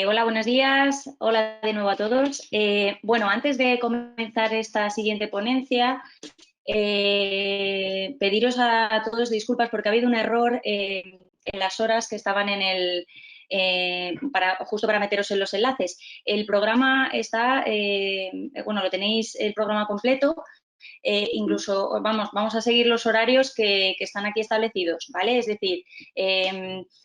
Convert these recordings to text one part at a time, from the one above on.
Hola, buenos días. Hola de nuevo a todos. Bueno, antes de comenzar esta siguiente ponencia, pediros a todos disculpas porque ha habido un error en las horas que estaban en el, justo para meteros en los enlaces. El programa está, bueno, lo tenéis el programa completo. Incluso vamos a seguir los horarios que están aquí establecidos, ¿vale? Es decir,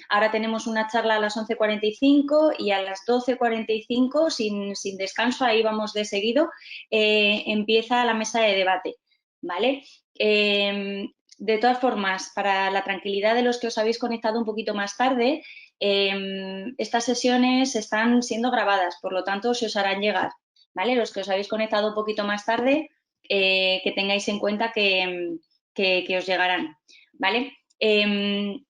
ahora tenemos una charla a las 11:45 y a las 12:45, sin descanso, ahí vamos de seguido, empieza la mesa de debate, ¿vale? De todas formas, para la tranquilidad de los que os habéis conectado un poquito más tarde, estas sesiones están siendo grabadas, por lo tanto, se os harán llegar, ¿vale? Los que os habéis conectado un poquito más tarde, que tengáis en cuenta que os llegarán, ¿vale?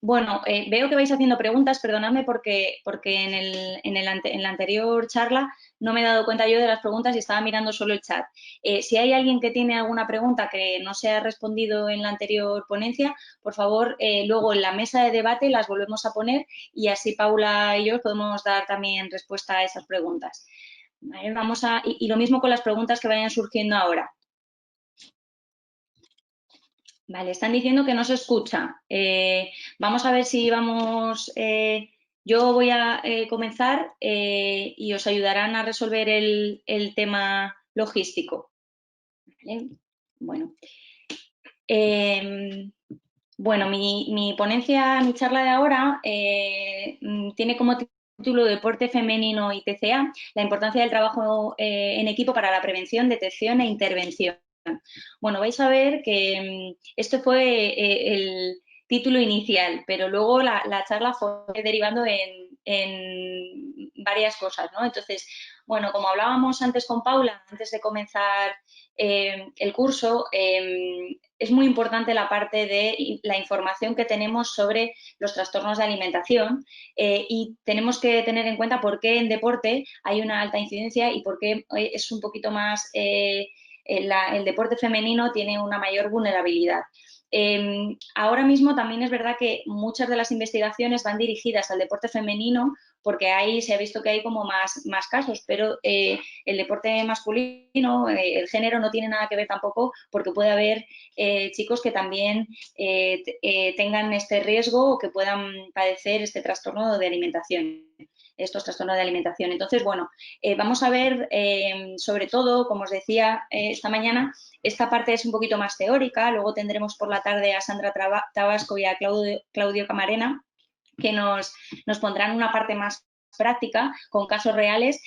Bueno, veo que vais haciendo preguntas, perdonadme porque en la anterior charla no me he dado cuenta yo de las preguntas y estaba mirando solo el chat. Si hay alguien que tiene alguna pregunta que no se ha respondido en la anterior ponencia, por favor, luego en la mesa de debate las volvemos a poner y así Paula y yo podemos dar también respuesta a esas preguntas. ¿Vale? Y lo mismo con las preguntas que vayan surgiendo ahora. Vale, están diciendo que no se escucha. Vamos a ver si vamos. Yo voy a comenzar y os ayudarán a resolver el tema logístico. ¿Vale? Bueno, bueno, mi ponencia, mi charla de ahora tiene como título Deporte femenino y TCA, la importancia del trabajo en equipo para la prevención, detección e intervención. Bueno, vais a ver que esto fue el título inicial, pero luego la charla fue derivando en varias cosas, ¿no? Entonces, bueno, como hablábamos antes con Paula, antes de comenzar el curso, es muy importante la parte de la información que tenemos sobre los trastornos de alimentación y tenemos que tener en cuenta por qué en deporte hay una alta incidencia y por qué es un poquito más, el deporte femenino tiene una mayor vulnerabilidad. Ahora mismo también es verdad que muchas de las investigaciones van dirigidas al deporte femenino porque ahí se ha visto que hay como más casos, pero el deporte masculino, el género no tiene nada que ver tampoco porque puede haber chicos que también tengan este riesgo o que puedan padecer este trastorno de alimentación, estos trastornos de alimentación. Entonces, bueno, vamos a ver sobre todo, como os decía esta mañana, esta parte es un poquito más teórica, luego tendremos por la tarde a Sandra Tabasco y a Claudio Camarena, que nos pondrán una parte más práctica, con casos reales,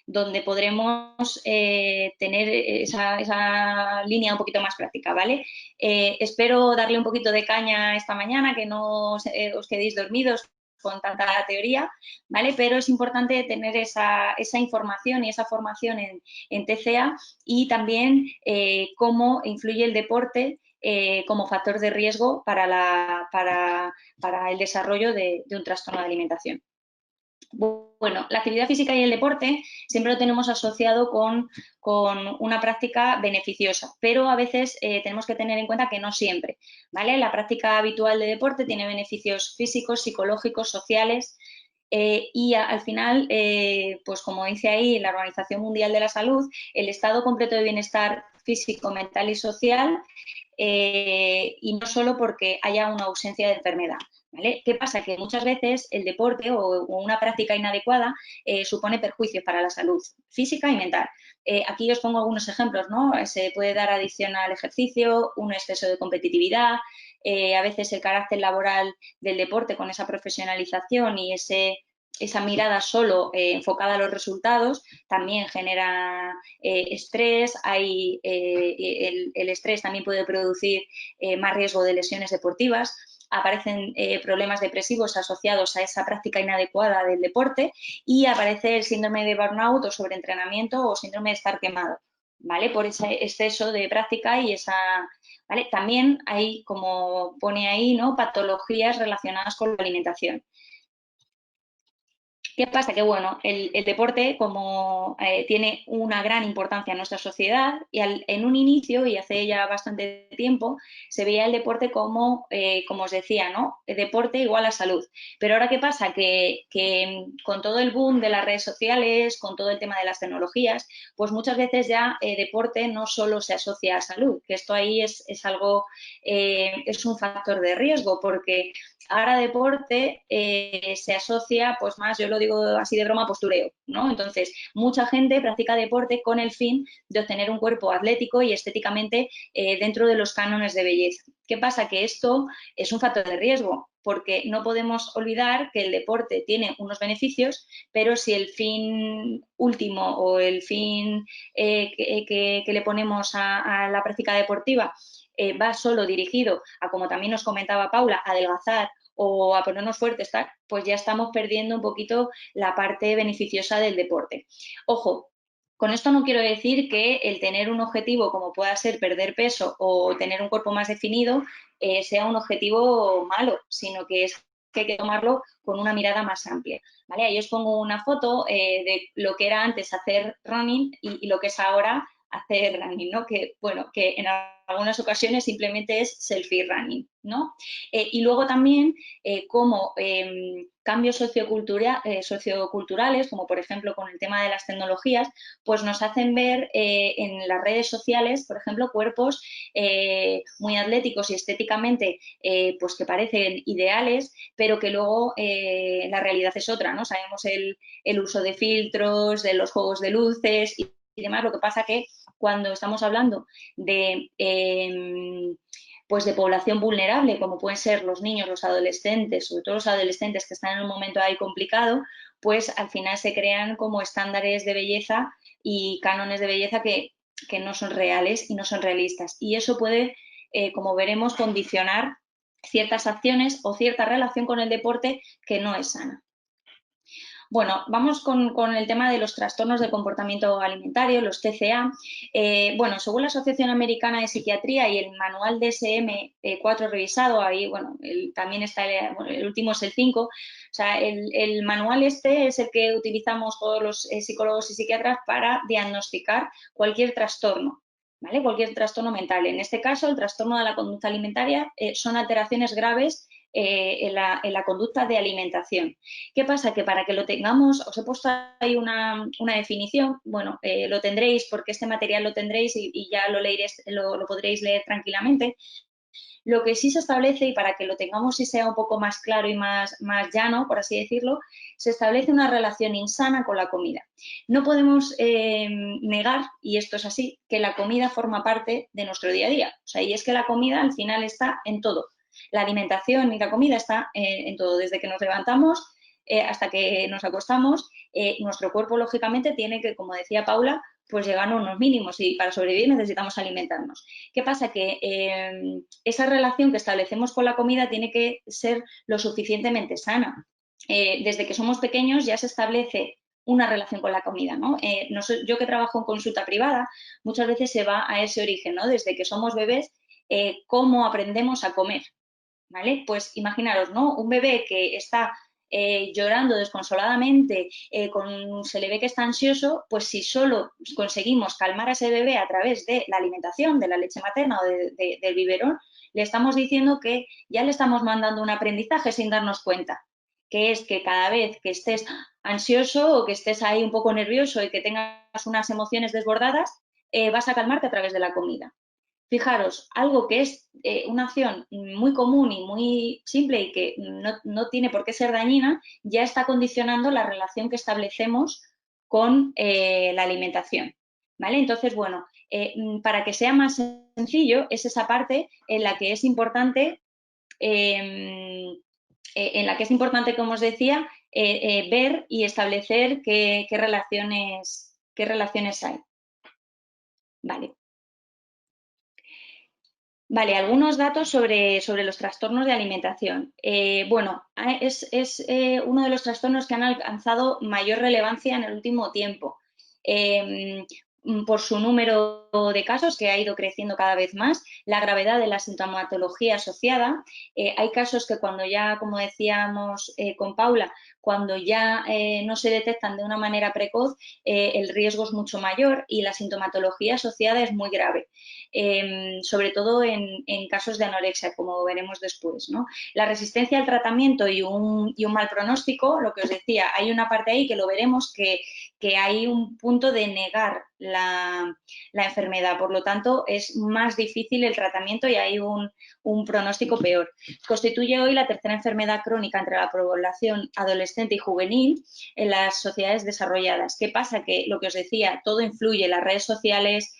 donde podremos tener esa línea un poquito más práctica, ¿vale? Espero darle un poquito de caña esta mañana, que no os quedéis dormidos con tanta teoría, ¿vale? Pero es importante tener esa información y esa formación en TCA y también cómo influye el deporte como factor de riesgo para el desarrollo de un trastorno de alimentación. Bueno, la actividad física y el deporte siempre lo tenemos asociado con una práctica beneficiosa, pero a veces tenemos que tener en cuenta que no siempre, ¿vale? La práctica habitual de deporte tiene beneficios físicos, psicológicos, sociales y al final, pues como dice ahí la Organización Mundial de la Salud, el estado completo de bienestar físico, mental y social y no solo porque haya una ausencia de enfermedad. ¿Vale? ¿Qué pasa? Que muchas veces el deporte o una práctica inadecuada supone perjuicios para la salud física y mental. Aquí os pongo algunos ejemplos, ¿no? Se puede dar adicción al ejercicio, un exceso de competitividad, a veces el carácter laboral del deporte con esa profesionalización y esa mirada solo enfocada a los resultados también genera estrés. El estrés también puede producir más riesgo de lesiones deportivas. Aparecen problemas depresivos asociados a esa práctica inadecuada del deporte y aparece el síndrome de burnout o sobreentrenamiento o síndrome de estar quemado, ¿vale? Por ese exceso de práctica y esa... ¿vale? También hay, como pone ahí, ¿no? Patologías relacionadas con la alimentación. ¿Qué pasa? Que bueno, el deporte como tiene una gran importancia en nuestra sociedad y en un inicio, y hace ya bastante tiempo, se veía el deporte como os decía, ¿no? El deporte igual a salud. Pero ahora ¿qué pasa? Que con todo el boom de las redes sociales, con todo el tema de las tecnologías, pues muchas veces ya deporte no solo se asocia a salud, que esto ahí es algo, es un factor de riesgo, porque ahora deporte se asocia, pues más, yo lo digo así de broma, a postureo, ¿no? Entonces, mucha gente practica deporte con el fin de obtener un cuerpo atlético y estéticamente dentro de los cánones de belleza. ¿Qué pasa? Que esto es un factor de riesgo, porque no podemos olvidar que el deporte tiene unos beneficios, pero si el fin último o el fin que le ponemos a la práctica deportiva va solo dirigido a, como también nos comentaba Paula, adelgazar o a ponernos fuertes, tal, pues ya estamos perdiendo un poquito la parte beneficiosa del deporte. Ojo, con esto no quiero decir que el tener un objetivo como pueda ser perder peso o tener un cuerpo más definido sea un objetivo malo, sino que es que hay que tomarlo con una mirada más amplia. ¿Vale? Ahí os pongo una foto de lo que era antes hacer running y lo que es ahora hacer running, ¿no? Que, bueno, que en algunas ocasiones simplemente es selfie running, ¿no? Y luego también como cambios socioculturales, como por ejemplo con el tema de las tecnologías, pues nos hacen ver en las redes sociales, por ejemplo, cuerpos muy atléticos y estéticamente pues que parecen ideales, pero que luego la realidad es otra, ¿no? Sabemos el uso de filtros, de los juegos de luces y demás. Lo que pasa que cuando estamos hablando de pues de población vulnerable, como pueden ser los niños, los adolescentes, sobre todo los adolescentes que están en un momento ahí complicado, pues al final se crean como estándares de belleza y cánones de belleza que no son reales y no son realistas. Y eso puede, como veremos, condicionar ciertas acciones o cierta relación con el deporte que no es sana. Bueno, vamos con el tema de los trastornos del comportamiento alimentario, los TCA. Bueno, según la Asociación Americana de Psiquiatría y el manual DSM-4 revisado, ahí, bueno, también está, el último es el 5, o sea, el manual este es el que utilizamos todos los psicólogos y psiquiatras para diagnosticar cualquier trastorno. ¿Vale? Cualquier trastorno mental. En este caso, el trastorno de la conducta alimentaria son alteraciones graves en la conducta de alimentación. ¿Qué pasa? Que para que lo tengamos, os he puesto ahí una definición, bueno, lo tendréis porque este material lo tendréis y ya lo podréis leer tranquilamente. Lo que sí se establece, y para que lo tengamos y sea un poco más claro y más llano, por así decirlo, se establece una relación insana con la comida. No podemos negar, y esto es así, que la comida forma parte de nuestro día a día. O sea, y es que la comida al final está en todo. La alimentación y la comida está en todo, desde que nos levantamos hasta que nos acostamos. Nuestro cuerpo, lógicamente, tiene que, como decía Paula, pues llegar a unos mínimos y para sobrevivir necesitamos alimentarnos. ¿Qué pasa? Que esa relación que establecemos con la comida tiene que ser lo suficientemente sana. Desde que somos pequeños ya se establece una relación con la comida, ¿no? Yo que trabajo en consulta privada, muchas veces se va a ese origen, ¿no? Desde que somos bebés, cómo aprendemos a comer, ¿vale? Pues imaginaros, ¿no? Un bebé que está llorando desconsoladamente, se le ve que está ansioso, pues si solo conseguimos calmar a ese bebé a través de la alimentación, de la leche materna o del biberón, le estamos diciendo que ya le estamos mandando un aprendizaje sin darnos cuenta, que es que cada vez que estés ansioso o que estés ahí un poco nervioso y que tengas unas emociones desbordadas, vas a calmarte a través de la comida. Fijaros, algo que es una acción muy común y muy simple y que no tiene por qué ser dañina, ya está condicionando la relación que establecemos con la alimentación. ¿Vale? Entonces, bueno, para que sea más sencillo, es esa parte en la que es importante, como os decía, ver y establecer qué relaciones hay. Vale. Vale, algunos datos sobre los trastornos de alimentación. Bueno, es uno de los trastornos que han alcanzado mayor relevancia en el último tiempo. por su número de casos, que ha ido creciendo cada vez más, la gravedad de la sintomatología asociada. Hay casos que cuando ya, como decíamos con Paula, cuando ya no se detectan de una manera precoz, el riesgo es mucho mayor y la sintomatología asociada es muy grave, sobre todo en casos de anorexia, como veremos después, ¿no? La resistencia al tratamiento y un mal pronóstico, lo que os decía, hay una parte ahí que lo veremos que hay un punto de negar la enfermedad, por lo tanto es más difícil el tratamiento y hay un pronóstico peor. Constituye hoy la tercera enfermedad crónica entre la población adolescente y juvenil en las sociedades desarrolladas. ¿Qué pasa? Que lo que os decía, todo influye, las redes sociales,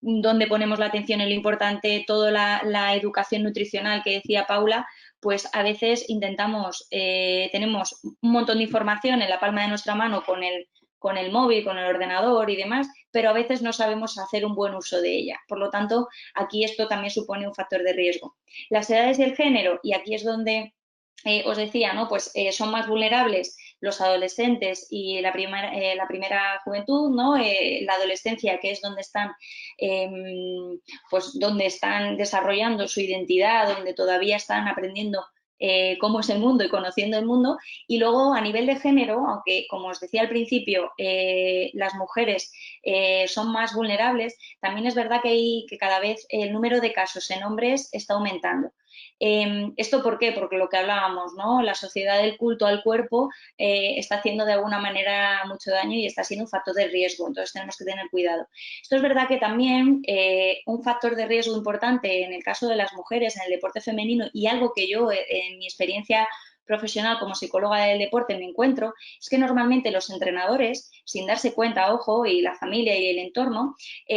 dónde ponemos la atención en lo importante, toda la educación nutricional que decía Paula, pues a veces intentamos, tenemos un montón de información en la palma de nuestra mano con el móvil, con el ordenador y demás, pero a veces no sabemos hacer un buen uso de ella. Por lo tanto, aquí esto también supone un factor de riesgo. Las edades y el género, y aquí es donde os decía, ¿no? Pues son más vulnerables los adolescentes y la primera juventud, ¿no? La adolescencia, que es donde están, pues donde están desarrollando su identidad, donde todavía están aprendiendo cómo es el mundo y conociendo el mundo. Y luego, a nivel de género, aunque, como os decía al principio, las mujeres son más vulnerables, también es verdad que cada vez el número de casos en hombres está aumentando. ¿Esto por qué? Porque lo que hablábamos, ¿no? La sociedad del culto al cuerpo está haciendo de alguna manera mucho daño y está siendo un factor de riesgo, entonces tenemos que tener cuidado. Esto es verdad que también un factor de riesgo importante en el caso de las mujeres en el deporte femenino y algo que yo en mi experiencia profesional como psicóloga del deporte me encuentro, es que normalmente los entrenadores, sin darse cuenta, ojo, y la familia y el entorno,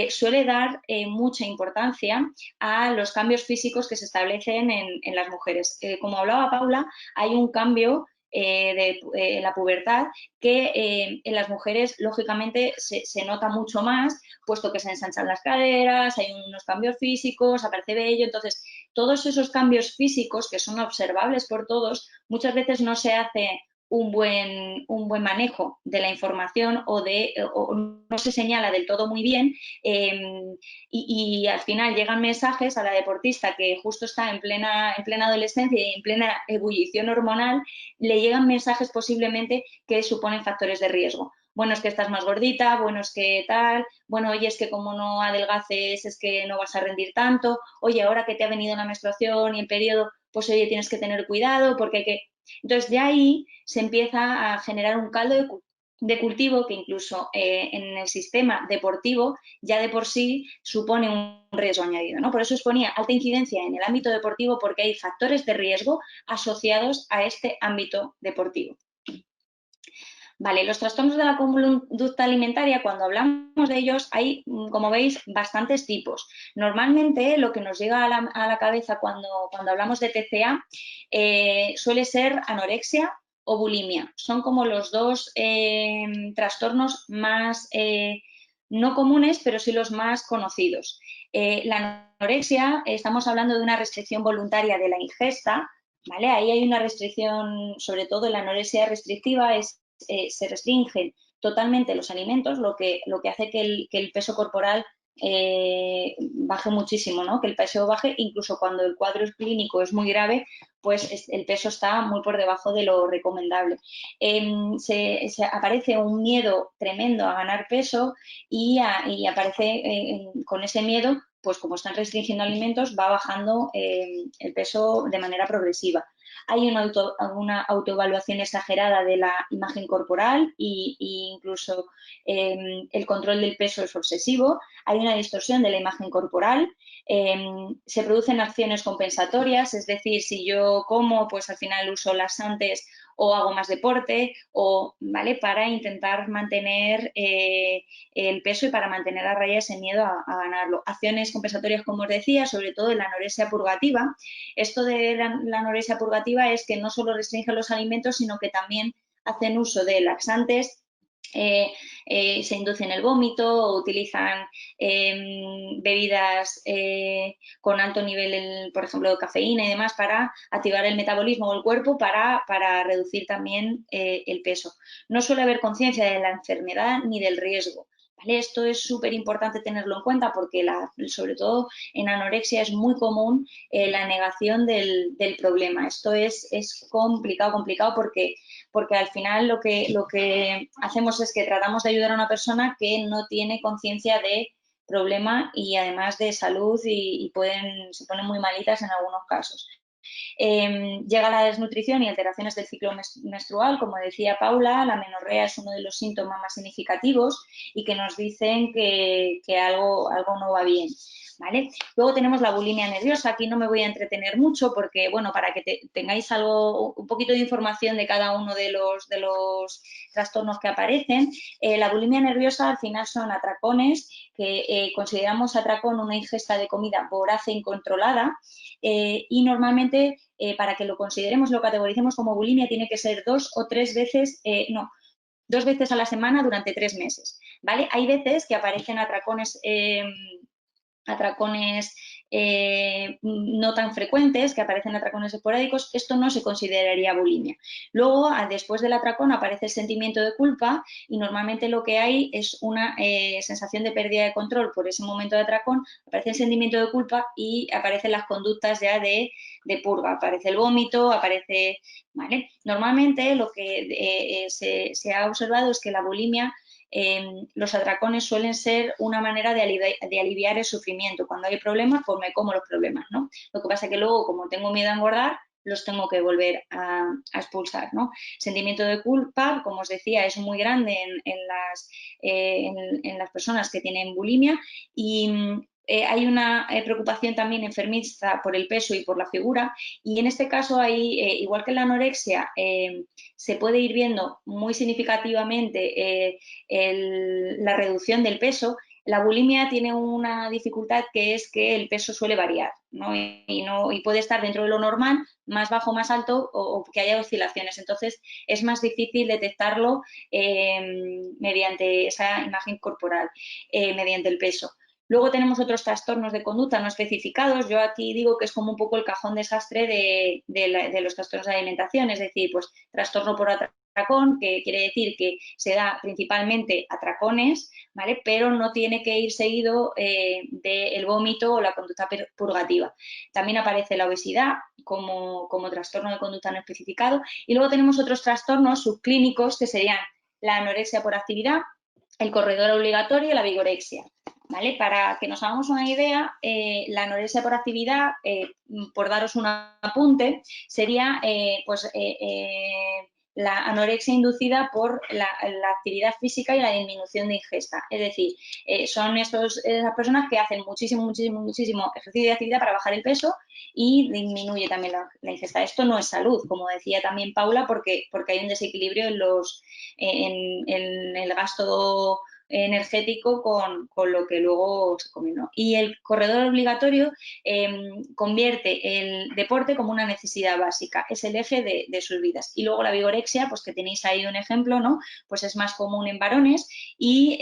suele dar mucha importancia a los cambios físicos que se establecen en las mujeres. Como hablaba Paula, hay un cambio de la pubertad que en las mujeres lógicamente se nota mucho más, puesto que se ensanchan las caderas, hay unos cambios físicos, aparece vello, entonces todos esos cambios físicos que son observables por todos, muchas veces no se hace un buen manejo de la información o no se señala del todo muy bien y al final llegan mensajes a la deportista que justo está en plena adolescencia y en plena ebullición hormonal, le llegan mensajes posiblemente que suponen factores de riesgo. Bueno, es que estás más gordita, bueno, es que tal, bueno, oye, es que como no adelgaces es que no vas a rendir tanto, oye, ahora que te ha venido la menstruación y el periodo, pues oye, tienes que tener cuidado porque hay que... Entonces, de ahí se empieza a generar un caldo de cultivo que incluso en el sistema deportivo ya de por sí supone un riesgo añadido, ¿no? Por eso exponía alta incidencia en el ámbito deportivo porque hay factores de riesgo asociados a este ámbito deportivo. Vale, los trastornos de la conducta alimentaria, cuando hablamos de ellos, hay, como veis, bastantes tipos. Normalmente, lo que nos llega a la cabeza cuando hablamos de TCA suele ser anorexia o bulimia. Son como los dos trastornos más, no comunes, pero sí los más conocidos. La anorexia, estamos hablando de una restricción voluntaria de la ingesta, ¿vale? Ahí hay una restricción, sobre todo la anorexia restrictiva, se restringen totalmente los alimentos, lo que hace que el peso corporal baje muchísimo, ¿no? Que el peso baje, incluso cuando el cuadro clínico es muy grave, pues el peso está muy por debajo de lo recomendable. Se aparece un miedo tremendo a ganar peso y aparece con ese miedo, pues como están restringiendo alimentos, va bajando el peso de manera progresiva. Hay una autoevaluación exagerada de la imagen corporal e incluso el control del peso es obsesivo. Hay una distorsión de la imagen corporal. Se producen acciones compensatorias, es decir, si yo como, pues al final uso laxantes o hago más deporte, ¿vale? Para intentar mantener el peso y para mantener a raya ese miedo a ganarlo. Acciones compensatorias, como os decía, sobre todo en la anorexia purgativa. Esto de la anorexia purgativa es que no solo restringen los alimentos, sino que también hacen uso de laxantes, se inducen el vómito o utilizan bebidas con alto nivel, por ejemplo, de cafeína y demás para activar el metabolismo del cuerpo para reducir también el peso. No suele haber conciencia de la enfermedad ni del riesgo. ¿Vale? Esto es súper importante tenerlo en cuenta porque sobre todo en anorexia es muy común la negación del problema. Esto es complicado porque al final lo que hacemos es que tratamos de ayudar a una persona que no tiene conciencia de problema y además de salud y se ponen muy malitas en algunos casos. Llega la desnutrición y alteraciones del ciclo menstrual, como decía Paula, la menorrea es uno de los síntomas más significativos y que nos dicen que algo no va bien. ¿Vale? Luego tenemos la bulimia nerviosa, aquí no me voy a entretener mucho porque, bueno, para que tengáis un poquito de información de cada uno de los trastornos que aparecen, la bulimia nerviosa al final son atracones que consideramos atracón una ingesta de comida voraz e incontrolada y normalmente para que lo consideremos, lo categoricemos como bulimia, tiene que ser 2 veces a la semana durante 3 meses, ¿vale? Hay veces que aparecen atracones no tan frecuentes, que aparecen atracones esporádicos, esto no se consideraría bulimia. Luego, después del atracón, aparece el sentimiento de culpa y normalmente lo que hay es una sensación de pérdida de control por ese momento de atracón, aparece el sentimiento de culpa y aparecen las conductas ya de purga, aparece el vómito, aparece... ¿vale? Normalmente lo que se ha observado es que la bulimia los atracones suelen ser una manera de aliviar el sufrimiento. Cuando hay problemas, pues me como los problemas, ¿no? Lo que pasa es que luego, como tengo miedo a engordar, los tengo que volver a expulsar, ¿no? Sentimiento de culpa, como os decía, es muy grande en las personas que tienen bulimia y hay una preocupación también enfermiza por el peso y por la figura y en este caso hay, igual que en la anorexia, se puede ir viendo muy significativamente la reducción del peso. La bulimia tiene una dificultad que es que el peso suele variar, ¿no? Y puede estar dentro de lo normal, más bajo, más alto o que haya oscilaciones. Entonces es más difícil detectarlo mediante esa imagen corporal, mediante el peso. Luego tenemos otros trastornos de conducta no especificados. Yo aquí digo que es como un poco el cajón desastre de los trastornos de alimentación, es decir, pues trastorno por atracón, que quiere decir que se da principalmente atracones, ¿vale? Pero no tiene que ir seguido del vómito o la conducta purgativa. También aparece la obesidad como trastorno de conducta no especificado. Y luego tenemos otros trastornos subclínicos que serían la anorexia por actividad, el corredor obligatorio y la vigorexia. ¿Vale? Para que nos hagamos una idea, la anorexia por actividad, por daros un apunte, sería la anorexia inducida por la actividad física y la disminución de ingesta. Es decir, son esas personas que hacen muchísimo ejercicio de actividad para bajar el peso y disminuye también la ingesta. Esto no es salud, como decía también Paula, porque hay un desequilibrio en el gasto energético con lo que luego se come, ¿no? Y el corredor obligatorio convierte el deporte como una necesidad básica, es el eje de sus vidas. Y luego la vigorexia, pues que tenéis ahí un ejemplo, ¿no? Pues es más común en varones y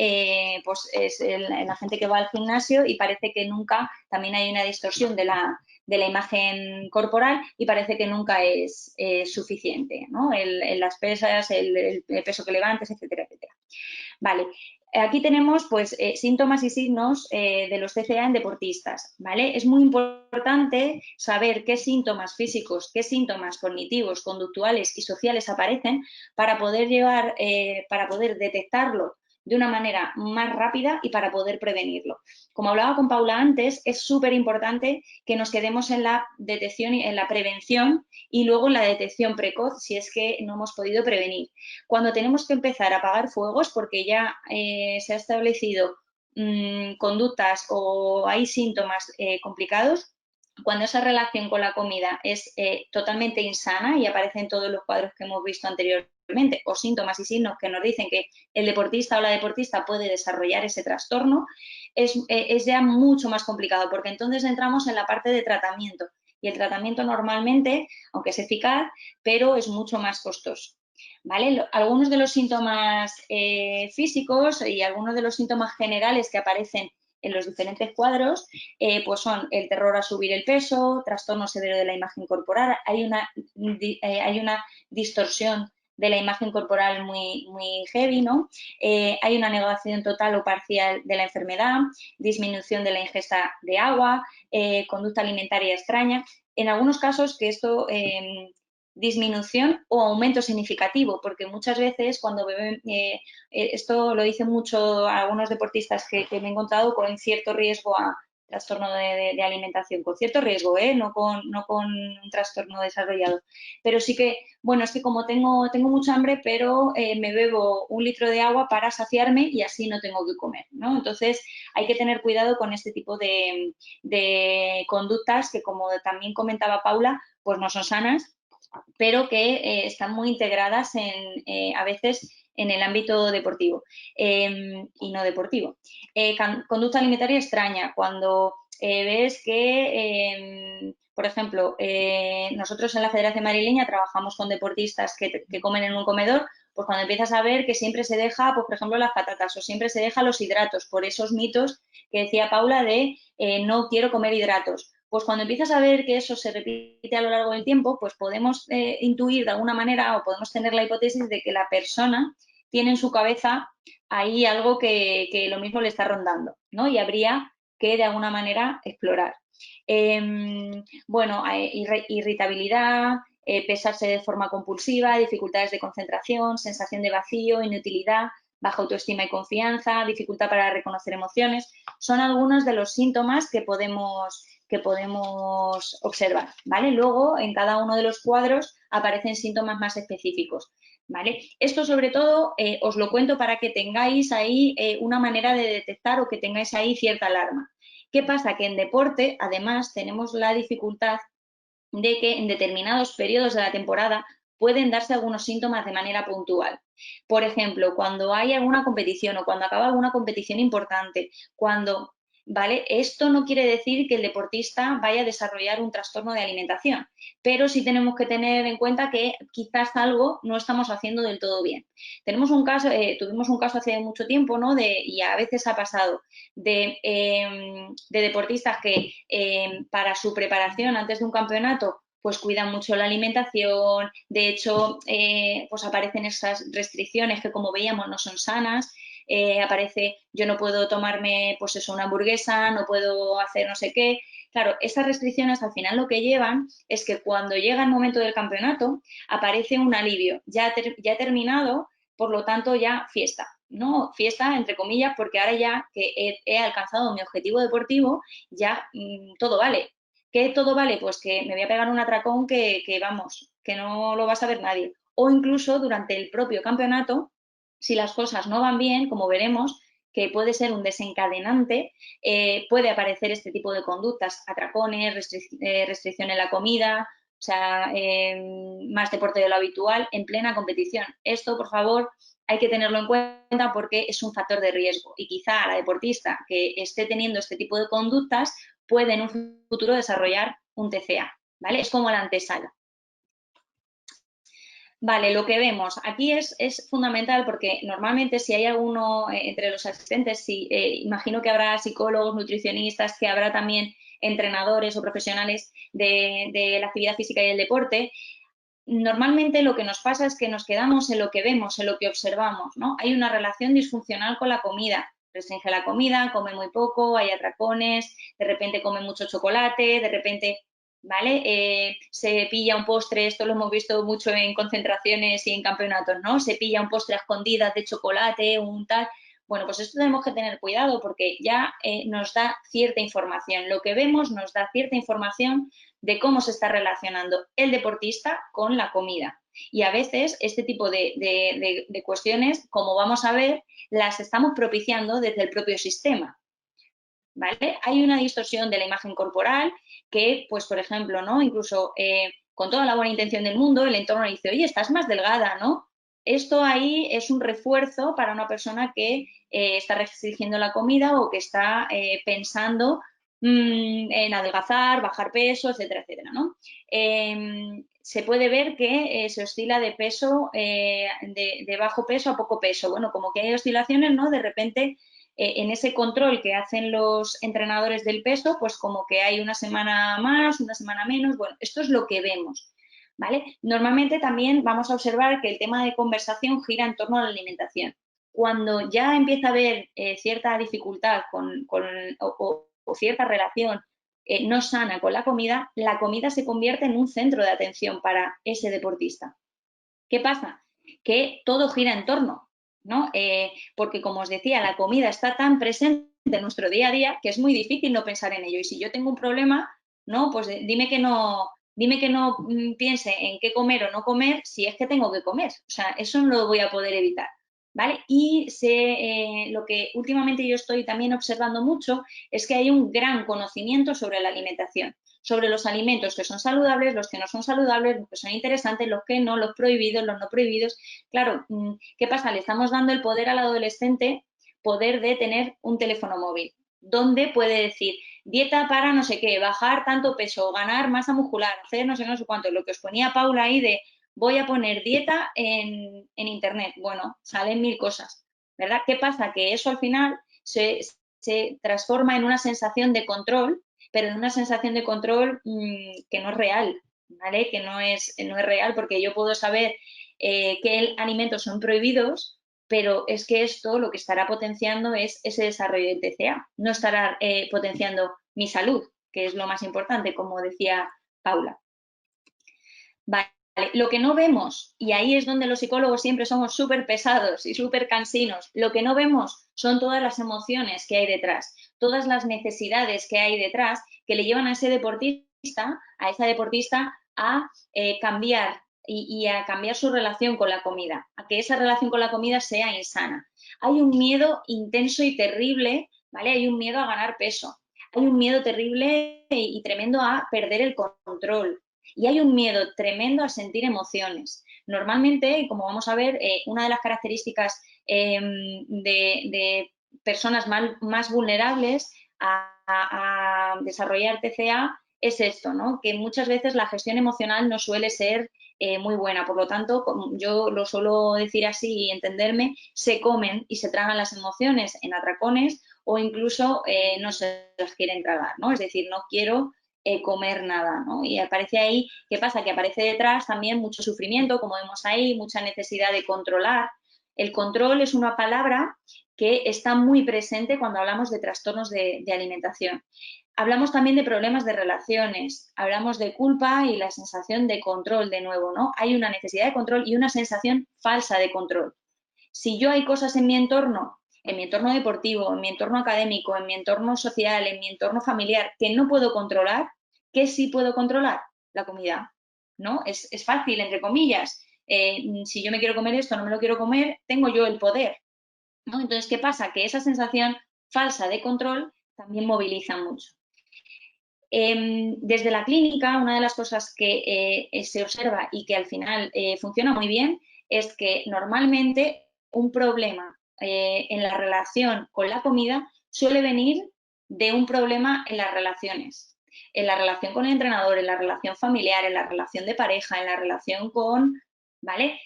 pues es la gente que va al gimnasio y parece que nunca, también hay una distorsión de la imagen corporal y parece que nunca es suficiente, ¿no? Las pesas, el peso que levantes, etcétera, etcétera. Vale, aquí tenemos pues síntomas y signos de los TCA en deportistas, ¿vale? Es muy importante saber qué síntomas físicos, qué síntomas cognitivos, conductuales y sociales aparecen para poder detectarlo de una manera más rápida y para poder prevenirlo. Como hablaba con Paula antes, es súper importante que nos quedemos en la detección y en la prevención y luego en la detección precoz si es que no hemos podido prevenir. Cuando tenemos que empezar a apagar fuegos porque ya se ha establecido conductas o hay síntomas complicados, cuando esa relación con la comida es totalmente insana y aparecen todos los cuadros que hemos visto anteriormente o síntomas y signos que nos dicen que el deportista o la deportista puede desarrollar ese trastorno, es ya mucho más complicado porque entonces entramos en la parte de tratamiento y el tratamiento normalmente, aunque es eficaz, pero es mucho más costoso. ¿vale? Algunos de los síntomas físicos y algunos de los síntomas generales que aparecen en los diferentes cuadros, pues son el terror a subir el peso, trastorno severo de la imagen corporal, hay una distorsión de la imagen corporal muy, muy heavy, ¿no? Hay una negación total o parcial de la enfermedad, disminución de la ingesta de agua, conducta alimentaria extraña. En algunos casos que esto disminución o aumento significativo, porque muchas veces cuando beben, esto lo dicen mucho algunos deportistas que me he encontrado con cierto riesgo a trastorno de alimentación, con cierto riesgo, no con un trastorno desarrollado. Pero sí que, bueno, es que como tengo mucha hambre, pero me bebo 1 litro de agua para saciarme y así no tengo que comer, ¿no? Entonces hay que tener cuidado con este tipo de conductas que, como también comentaba Paula, pues no son sanas, pero que están muy integradas a veces en el ámbito deportivo y no deportivo. Conducta alimentaria extraña, cuando ves que, por ejemplo, nosotros en la Federación Madrileña trabajamos con deportistas que comen en un comedor, pues cuando empiezas a ver que siempre se deja, pues por ejemplo, las patatas o siempre se deja los hidratos, por esos mitos que decía Paula de no quiero comer hidratos. Pues cuando empiezas a ver que eso se repite a lo largo del tiempo, pues podemos intuir de alguna manera o podemos tener la hipótesis de que la persona tiene en su cabeza ahí algo que lo mismo le está rondando, ¿no? Y habría que de alguna manera explorar. Bueno, irritabilidad, pesarse de forma compulsiva, dificultades de concentración, sensación de vacío, inutilidad, baja autoestima y confianza, dificultad para reconocer emociones, son algunos de los síntomas que podemos observar, ¿vale? Luego, en cada uno de los cuadros aparecen síntomas más específicos, ¿vale? Esto, sobre todo, os lo cuento para que tengáis ahí una manera de detectar o que tengáis ahí cierta alarma. ¿Qué pasa? Que en deporte, además, tenemos la dificultad de que en determinados periodos de la temporada pueden darse algunos síntomas de manera puntual. Por ejemplo, cuando hay alguna competición o cuando acaba alguna competición importante, cuando, ¿vale? Esto no quiere decir que el deportista vaya a desarrollar un trastorno de alimentación, pero sí tenemos que tener en cuenta que quizás algo no estamos haciendo del todo bien. Tuvimos un caso hace mucho tiempo, ¿no? Y a veces ha pasado, de deportistas que para su preparación antes de un campeonato pues cuidan mucho la alimentación, de hecho pues aparecen esas restricciones que como veíamos no son sanas, aparece yo no puedo tomarme pues eso, una hamburguesa, no puedo hacer no sé qué. Claro, esas restricciones al final lo que llevan es que cuando llega el momento del campeonato aparece un alivio, ya he terminado, por lo tanto ya fiesta, ¿no? Fiesta, entre comillas, porque ahora ya que he alcanzado mi objetivo deportivo, ya todo vale. ¿Qué todo vale? Pues que me voy a pegar un atracón vamos, que no lo va a saber nadie. O incluso durante el propio campeonato, si las cosas no van bien, como veremos, que puede ser un desencadenante, puede aparecer este tipo de conductas, atracones, restricción en la comida, o sea, más deporte de lo habitual en plena competición. Esto, por favor, hay que tenerlo en cuenta porque es un factor de riesgo y quizá la deportista que esté teniendo este tipo de conductas puede en un futuro desarrollar un TCA, ¿vale? Es como la antesala. Vale, lo que vemos aquí es fundamental porque normalmente si hay alguno entre los asistentes, imagino que habrá psicólogos, nutricionistas, que habrá también entrenadores o profesionales de la actividad física y el deporte. Normalmente lo que nos pasa es que nos quedamos en lo que vemos, en lo que observamos, ¿no? Hay una relación disfuncional con la comida. Restringe la comida, come muy poco, hay atracones, de repente come mucho chocolate, de repente, ¿vale? Se pilla un postre, esto lo hemos visto mucho en concentraciones y en campeonatos, ¿no? Se pilla un postre a escondidas de chocolate, un tal. Bueno, pues esto tenemos que tener cuidado porque ya nos da cierta información. Lo que vemos nos da cierta información de cómo se está relacionando el deportista con la comida. Y a veces este tipo de cuestiones, como vamos a ver, las estamos propiciando desde el propio sistema. ¿Vale? Hay una distorsión de la imagen corporal que, pues, por ejemplo, ¿no? Incluso con toda la buena intención del mundo, el entorno dice, oye, estás más delgada, ¿no? Esto ahí es un refuerzo para una persona que está restringiendo la comida o que está pensando en adelgazar, bajar peso, etcétera, etcétera, ¿no? se puede ver que se oscila de peso, de bajo peso a poco peso. Bueno, como que hay oscilaciones, ¿no? De repente, en ese control que hacen los entrenadores del peso, pues como que hay una semana más, una semana menos. Bueno, esto es lo que vemos, ¿vale? Normalmente también vamos a observar que el tema de conversación gira en torno a la alimentación. Cuando ya empieza a haber cierta dificultad o cierta relación no sana con la comida se convierte en un centro de atención para ese deportista. ¿Qué pasa? Que todo gira en torno, ¿no? Porque, como os decía, la comida está tan presente en nuestro día a día que es muy difícil no pensar en ello. Y si yo tengo un problema, ¿no? Pues dime que no piense en qué comer o no comer si es que tengo que comer. O sea, eso no lo voy a poder evitar. ¿Vale? Y lo que últimamente yo estoy también observando mucho es que hay un gran conocimiento sobre la alimentación, sobre los alimentos que son saludables, los que no son saludables, los que son interesantes, los que no, los prohibidos, los no prohibidos. Claro, ¿qué pasa? Le estamos dando el poder al adolescente, poder de tener un teléfono móvil, donde puede decir dieta para no sé qué, bajar tanto peso, ganar masa muscular, hacer no sé, no sé cuánto, lo que os ponía Paula ahí de voy a poner dieta en internet. Bueno, salen mil cosas, ¿verdad? ¿Qué pasa? Que eso al final se transforma en una sensación de control, pero en una sensación de control que no es real, ¿vale? Que no es real porque yo puedo saber qué alimentos son prohibidos, pero es que esto lo que estará potenciando es ese desarrollo del TCA, no estará potenciando mi salud, que es lo más importante, como decía Paula. Vale. Lo que no vemos, y ahí es donde los psicólogos siempre somos súper pesados y súper cansinos, lo que no vemos son todas las emociones que hay detrás, todas las necesidades que hay detrás que le llevan a ese deportista, a esa deportista, a cambiar y a cambiar su relación con la comida, a que esa relación con la comida sea insana. Hay un miedo intenso y terrible, ¿vale? Hay un miedo a ganar peso, hay un miedo terrible y tremendo a perder el control. Y hay un miedo tremendo a sentir emociones. Normalmente, como vamos a ver, una de las características de personas más vulnerables a desarrollar TCA es esto, ¿no? Que muchas veces la gestión emocional no suele ser muy buena. Por lo tanto, yo lo suelo decir así y entenderme, se comen y se tragan las emociones en atracones o incluso no se las quieren tragar, ¿no? Es decir, no quiero comer nada, ¿no? Y aparece ahí, ¿qué pasa? Que aparece detrás también mucho sufrimiento, como vemos ahí, mucha necesidad de controlar. El control es una palabra que está muy presente cuando hablamos de trastornos de alimentación. Hablamos también de problemas de relaciones, hablamos de culpa y la sensación de control de nuevo, ¿no? Hay una necesidad de control y una sensación falsa de control. Si yo hay cosas en mi entorno deportivo, en mi entorno académico, en mi entorno social, en mi entorno familiar, que no puedo controlar, ¿qué sí puedo controlar? La comida, ¿no? Es fácil, entre comillas. Si yo me quiero comer esto, no me lo quiero comer, tengo yo el poder, ¿no? Entonces, ¿qué pasa? Que esa sensación falsa de control también moviliza mucho. Desde la clínica, una de las cosas que se observa y que al final funciona muy bien es que normalmente un problema en la relación con la comida suele venir de un problema en las relaciones, en la relación con el entrenador, en la relación familiar, en la relación de pareja, en la relación con, ¿vale?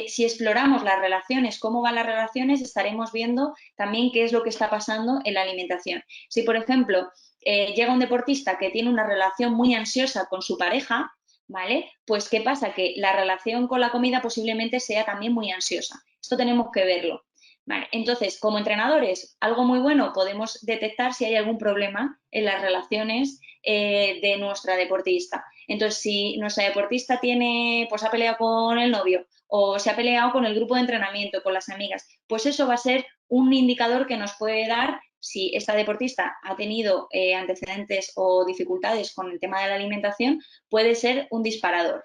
Si exploramos las relaciones, cómo van las relaciones, estaremos viendo también qué es lo que está pasando en la alimentación. Si, por ejemplo, llega un deportista que tiene una relación muy ansiosa con su pareja, ¿vale? Pues ¿qué pasa? Que la relación con la comida posiblemente sea también muy ansiosa. Esto tenemos que verlo. Vale, entonces, como entrenadores, algo muy bueno, podemos detectar si hay algún problema en las relaciones de nuestra deportista. Entonces, si nuestra deportista pues ha peleado con el novio o se ha peleado con el grupo de entrenamiento, con las amigas, pues eso va a ser un indicador que nos puede dar si esta deportista ha tenido antecedentes o dificultades con el tema de la alimentación, puede ser un disparador.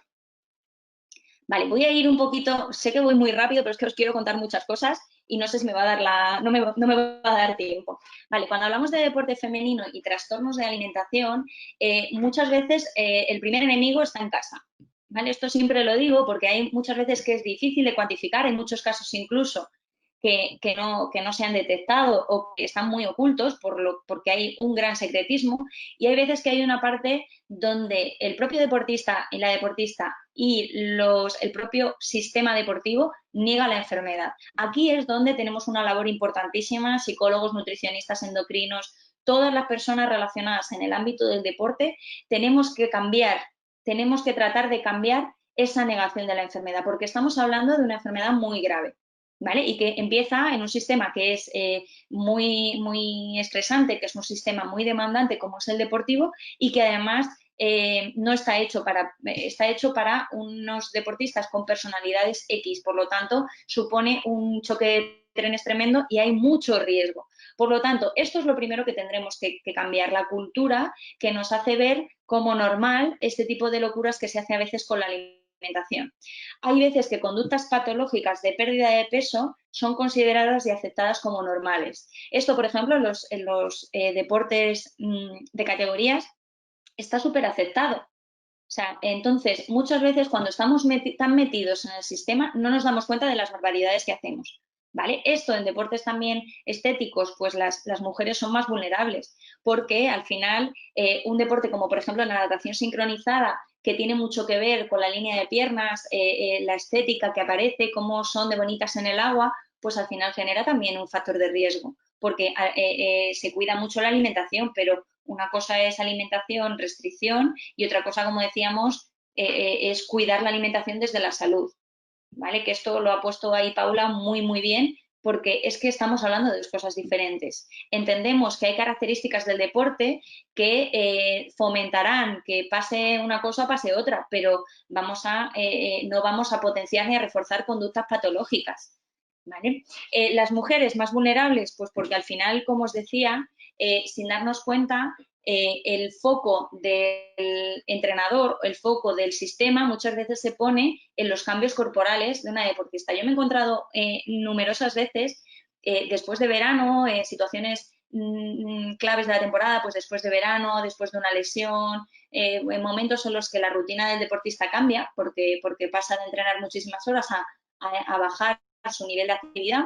Vale, voy a ir un poquito, sé que voy muy rápido, pero es que os quiero contar muchas cosas y no sé si me va a dar no me va a dar tiempo. Vale, cuando hablamos de deporte femenino y trastornos de alimentación, muchas veces el primer enemigo está en casa. ¿Vale? Esto siempre lo digo porque hay muchas veces que es difícil de cuantificar, en muchos casos incluso que no se han detectado o que están muy ocultos porque hay un gran secretismo y hay veces que hay una parte donde el propio deportista y la deportista y el propio sistema deportivo niega la enfermedad. Aquí es donde tenemos una labor importantísima, psicólogos, nutricionistas, endocrinos, todas las personas relacionadas en el ámbito del deporte, tenemos que cambiar, tenemos que tratar de cambiar esa negación de la enfermedad, porque estamos hablando de una enfermedad muy grave, ¿vale? Y que empieza en un sistema que es muy estresante, que es un sistema muy demandante como es el deportivo y que además no está hecho está hecho para unos deportistas con personalidades X, por lo tanto supone un choque de trenes tremendo y hay mucho riesgo. Por lo tanto, esto es lo primero que tendremos que cambiar, la cultura que nos hace ver como normal este tipo de locuras que se hace a veces con la alimentación. Hay veces que conductas patológicas de pérdida de peso son consideradas y aceptadas como normales. Esto, por ejemplo, en los deportes de categorías está súper aceptado. O sea, entonces, muchas veces cuando estamos tan metidos en el sistema no nos damos cuenta de las barbaridades que hacemos. ¿Vale? Esto en deportes también estéticos, pues las mujeres son más vulnerables, porque al final un deporte como por ejemplo la natación sincronizada, que tiene mucho que ver con la línea de piernas, la estética que aparece, cómo son de bonitas en el agua, pues al final genera también un factor de riesgo, porque se cuida mucho la alimentación, pero una cosa es alimentación, restricción, y otra cosa, como decíamos, es cuidar la alimentación desde la salud. ¿Vale? Que esto lo ha puesto ahí Paula muy bien, porque es que estamos hablando de dos cosas diferentes. Entendemos que hay características del deporte que fomentarán que pase una cosa, pase otra, pero no vamos a potenciar ni a reforzar conductas patológicas. ¿Vale? Las mujeres más vulnerables, pues porque al final, como os decía, sin darnos cuenta, el foco del entrenador, el foco del sistema muchas veces se pone en los cambios corporales de una deportista. Yo me he encontrado numerosas veces después de verano, situaciones claves de la temporada, pues después de verano, después de una lesión, en momentos en los que la rutina del deportista cambia porque pasa de entrenar muchísimas horas a bajar su nivel de actividad.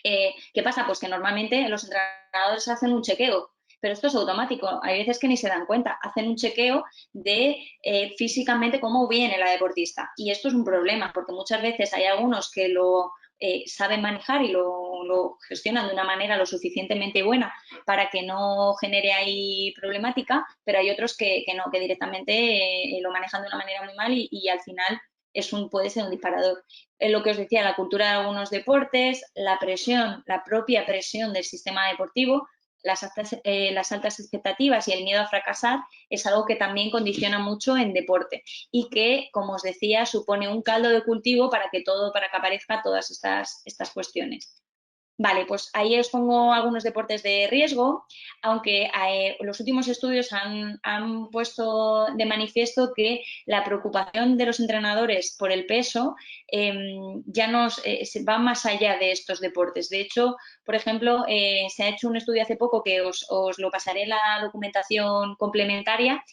¿Qué pasa? Pues que normalmente los entrenadores hacen un chequeo, pero esto es automático. Hay veces que ni se dan cuenta. Hacen un chequeo de físicamente cómo viene la deportista. Y esto es un problema, porque muchas veces hay algunos que lo saben manejar y lo gestionan de una manera lo suficientemente buena para que no genere ahí problemática, pero hay otros que no, que directamente lo manejan de una manera muy mal y al final puede ser un disparador. Lo que os decía, la cultura de algunos deportes, la presión, la propia presión del sistema deportivo, las altas expectativas y el miedo a fracasar es algo que también condiciona mucho en deporte y que, como os decía, supone un caldo de cultivo para que aparezcan todas estas cuestiones. Vale, pues ahí os pongo algunos deportes de riesgo, aunque los últimos estudios han puesto de manifiesto que la preocupación de los entrenadores por el peso ya va más allá de estos deportes. De hecho, por ejemplo, se ha hecho un estudio hace poco que os lo pasaré la documentación complementaria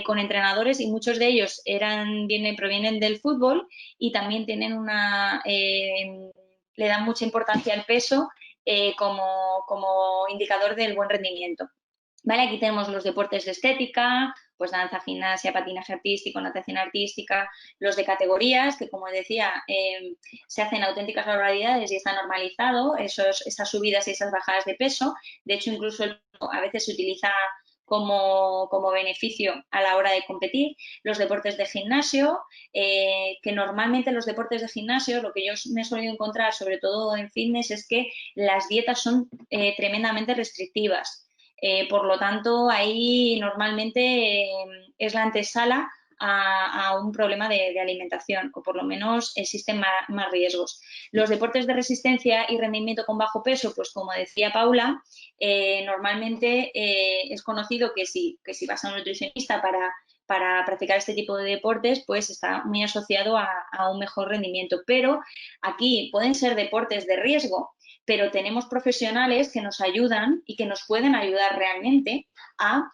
con entrenadores y muchos de ellos provienen del fútbol y también tienen le dan mucha importancia al peso como indicador del buen rendimiento. ¿Vale? Aquí tenemos los deportes de estética, pues danza, gimnasia, patinaje artístico, natación artística, los de categorías, que como decía, se hacen auténticas barbaridades y está normalizado esas subidas y esas bajadas de peso. De hecho, incluso a veces se utiliza como beneficio a la hora de competir. Los deportes de gimnasio, que normalmente los deportes de gimnasio, lo que yo me he solido encontrar, sobre todo en fitness, es que las dietas son tremendamente restrictivas. Por lo tanto, ahí normalmente es la antesala a un problema de alimentación, o por lo menos existen más riesgos. Los deportes de resistencia y rendimiento con bajo peso, pues como decía Paula, normalmente es conocido que si vas a un nutricionista para practicar este tipo de deportes, pues está muy asociado a un mejor rendimiento. Pero aquí pueden ser deportes de riesgo, pero tenemos profesionales que nos ayudan y que nos pueden ayudar realmente a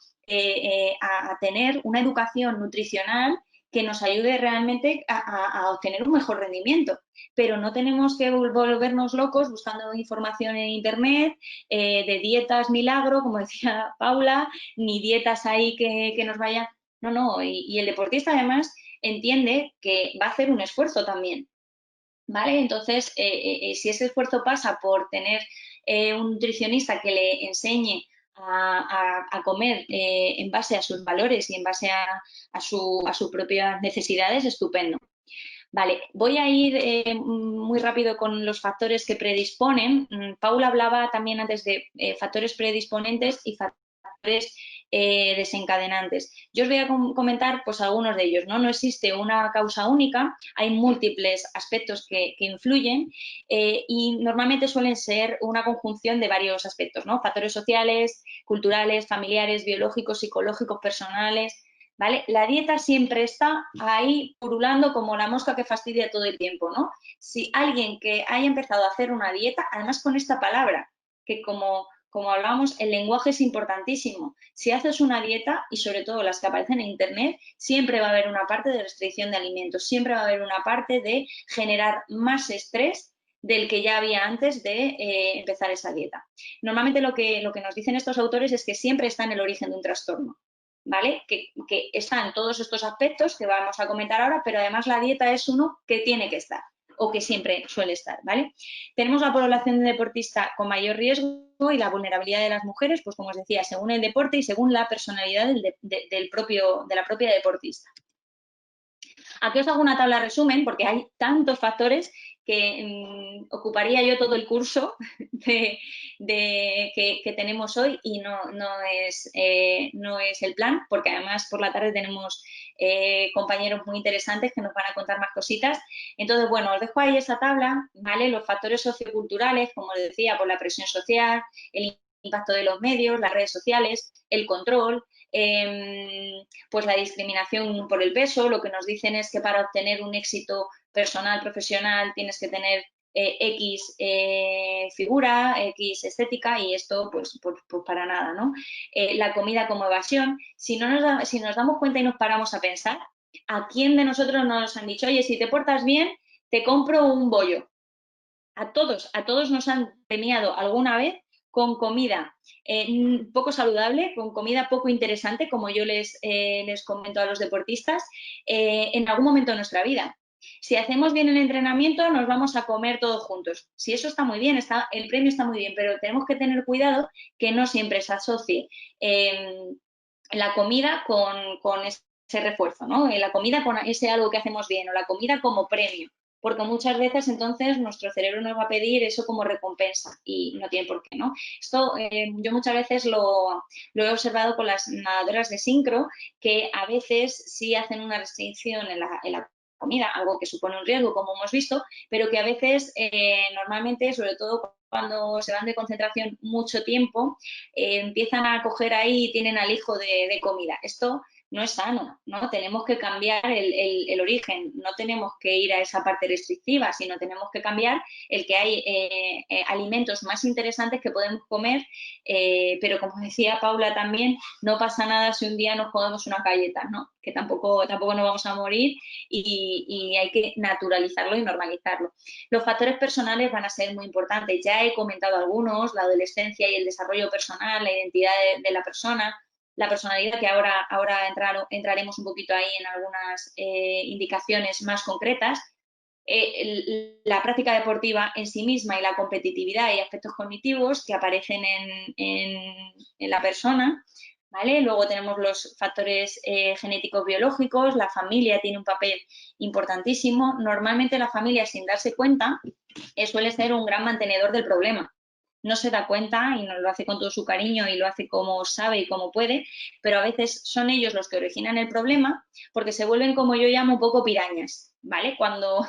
tener una educación nutricional que nos ayude realmente a obtener un mejor rendimiento. Pero no tenemos que volvernos locos buscando información en Internet de dietas milagro, como decía Paula, ni dietas ahí que nos vayan. No, no, y el deportista además entiende que va a hacer un esfuerzo también, ¿vale? Entonces, si ese esfuerzo pasa por tener un nutricionista que le enseñe a comer en base a sus valores y en base a sus propias necesidades, estupendo. Vale, voy a ir muy rápido con los factores que predisponen. Paula hablaba también antes de factores predisponentes y factores desencadenantes. Yo os voy a comentar pues algunos de ellos, ¿no? No existe una causa única, hay múltiples aspectos que influyen y normalmente suelen ser una conjunción de varios aspectos, ¿no? Factores sociales, culturales, familiares, biológicos, psicológicos, personales. ¿Vale? La dieta siempre está ahí purulando como la mosca que fastidia todo el tiempo, ¿no? Si alguien que haya empezado a hacer una dieta, además con esta palabra, que como hablábamos, el lenguaje es importantísimo. Si haces una dieta, y sobre todo las que aparecen en Internet, siempre va a haber una parte de restricción de alimentos, siempre va a haber una parte de generar más estrés del que ya había antes de empezar esa dieta. Normalmente lo que nos dicen estos autores es que siempre está en el origen de un trastorno. ¿Vale? Que están todos estos aspectos que vamos a comentar ahora, pero además la dieta es uno que tiene que estar o que siempre suele estar, ¿vale? Tenemos la población de deportista con mayor riesgo y la vulnerabilidad de las mujeres, pues como os decía, según el deporte y según la personalidad de la propia deportista. Aquí os hago una tabla de resumen porque hay tantos factores que ocuparía yo todo el curso que tenemos hoy y no es el plan, porque además por la tarde tenemos compañeros muy interesantes que nos van a contar más cositas. Entonces, bueno, os dejo ahí esa tabla, ¿vale? Los factores socioculturales, como os decía, por la presión social, el impacto de los medios, las redes sociales, el control, pues la discriminación por el peso. Lo que nos dicen es que para obtener un éxito personal, profesional, tienes que tener X figura, X estética y esto pues para nada, ¿no? La comida como evasión. Si nos damos cuenta y nos paramos a pensar, ¿a quién de nosotros nos han dicho, oye, si te portas bien, te compro un bollo? A todos nos han premiado alguna vez con comida poco saludable, con comida poco interesante, como yo les comento a los deportistas, en algún momento de nuestra vida. Si hacemos bien el entrenamiento, nos vamos a comer todos juntos. Si eso está muy bien, el premio está muy bien, pero tenemos que tener cuidado que no siempre se asocie la comida con ese refuerzo, ¿no? La comida con ese algo que hacemos bien o la comida como premio, porque muchas veces entonces nuestro cerebro nos va a pedir eso como recompensa y no tiene por qué, ¿no? Esto yo muchas veces lo he observado con las nadadoras de sincro, que a veces sí hacen una restricción en la comida, algo que supone un riesgo, como hemos visto, pero que a veces normalmente, sobre todo cuando se van de concentración mucho tiempo, empiezan a coger ahí y tienen alijo de comida. Esto no es sano, ¿no? Tenemos que cambiar el origen, no tenemos que ir a esa parte restrictiva, sino tenemos que cambiar el que hay alimentos más interesantes que podemos comer, pero como decía Paula también, no pasa nada si un día nos comemos unas galletas, ¿no? Que tampoco nos vamos a morir y hay que naturalizarlo y normalizarlo. Los factores personales van a ser muy importantes, ya he comentado algunos, la adolescencia y el desarrollo personal, la identidad de la persona, la personalidad, que ahora entraremos un poquito ahí en algunas indicaciones más concretas, la práctica deportiva en sí misma y la competitividad y aspectos cognitivos que aparecen en la persona, ¿vale? Luego tenemos los factores genéticos biológicos, la familia tiene un papel importantísimo. Normalmente la familia, sin darse cuenta, suele ser un gran mantenedor del problema. No se da cuenta y no lo hace con todo su cariño y lo hace como sabe y como puede, pero a veces son ellos los que originan el problema porque se vuelven, como yo llamo, un poco pirañas, ¿vale? Cuando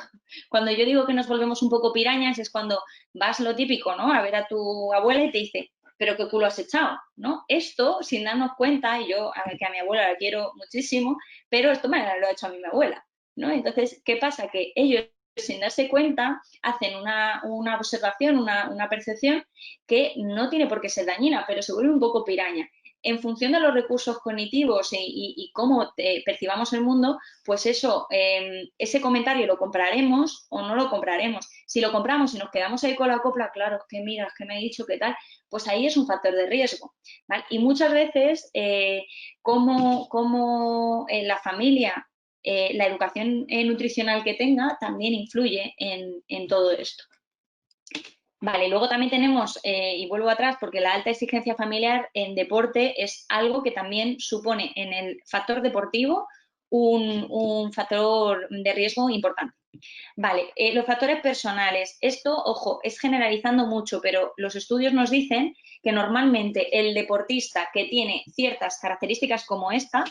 yo digo que nos volvemos un poco pirañas es cuando vas lo típico, ¿no? A ver a tu abuela y te dice, pero qué culo has echado, ¿no? Esto, sin darnos cuenta, y yo que a mi abuela la quiero muchísimo, pero esto me lo ha hecho a mí mi abuela, ¿no? Entonces, ¿qué pasa? Que ellos, sin darse cuenta, hacen una observación, una percepción que no tiene por qué ser dañina, pero se vuelve un poco piraña. En función de los recursos cognitivos y cómo percibamos el mundo, pues eso, ese comentario lo compraremos o no lo compraremos. Si lo compramos y nos quedamos ahí con la copla, claro, es que mira, es que me he dicho qué tal, pues ahí es un factor de riesgo, ¿vale? Y muchas veces, como la familia la educación nutricional que tenga también influye en todo esto. Vale, luego también tenemos, y vuelvo atrás, porque la alta exigencia familiar en deporte es algo que también supone en el factor deportivo un factor de riesgo importante. Vale, los factores personales. Esto, ojo, es generalizando mucho, pero los estudios nos dicen que normalmente el deportista que tiene ciertas características como esta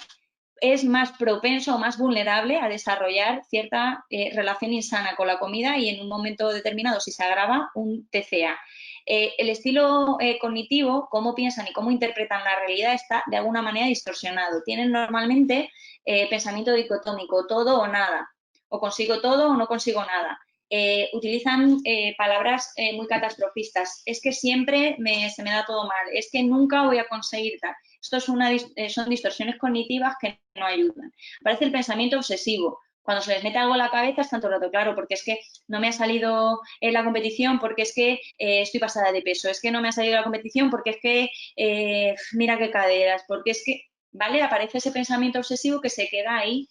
es más propenso o más vulnerable a desarrollar cierta relación insana con la comida y en un momento determinado, si se agrava, un TCA. El estilo cognitivo, cómo piensan y cómo interpretan la realidad, está de alguna manera distorsionado. Tienen normalmente pensamiento dicotómico, todo o nada, o consigo todo o no consigo nada. Utilizan palabras muy catastrofistas. Es que siempre se me da todo mal, es que nunca voy a conseguir tal. Esto son distorsiones cognitivas que no ayudan. Aparece el pensamiento obsesivo. Cuando se les mete algo en la cabeza es tanto rato, claro, porque es que no me ha salido en la competición, porque es que estoy pasada de peso, es que no me ha salido la competición, porque es que mira qué caderas, porque es que, ¿vale? Aparece ese pensamiento obsesivo que se queda ahí.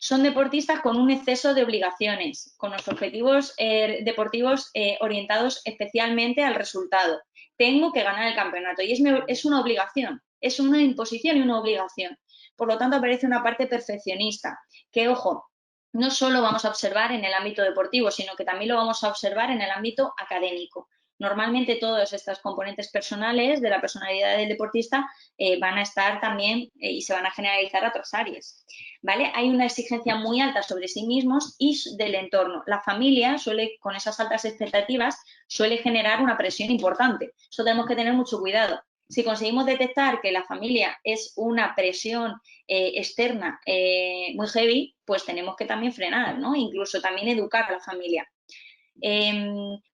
Son deportistas con un exceso de obligaciones, con los objetivos deportivos orientados especialmente al resultado. Tengo que ganar el campeonato y es una obligación, es una imposición y una obligación. Por lo tanto, aparece una parte perfeccionista, que, ojo, no solo vamos a observar en el ámbito deportivo, sino que también lo vamos a observar en el ámbito académico. Normalmente todos estos componentes personales de la personalidad del deportista van a estar también y se van a generalizar a otras áreas. ¿Vale? Hay una exigencia muy alta sobre sí mismos y del entorno. La familia suele, con esas altas expectativas, suele generar una presión importante. Eso tenemos que tener mucho cuidado. Si conseguimos detectar que la familia es una presión externa muy heavy, pues tenemos que también frenar, ¿no? Incluso también educar a la familia.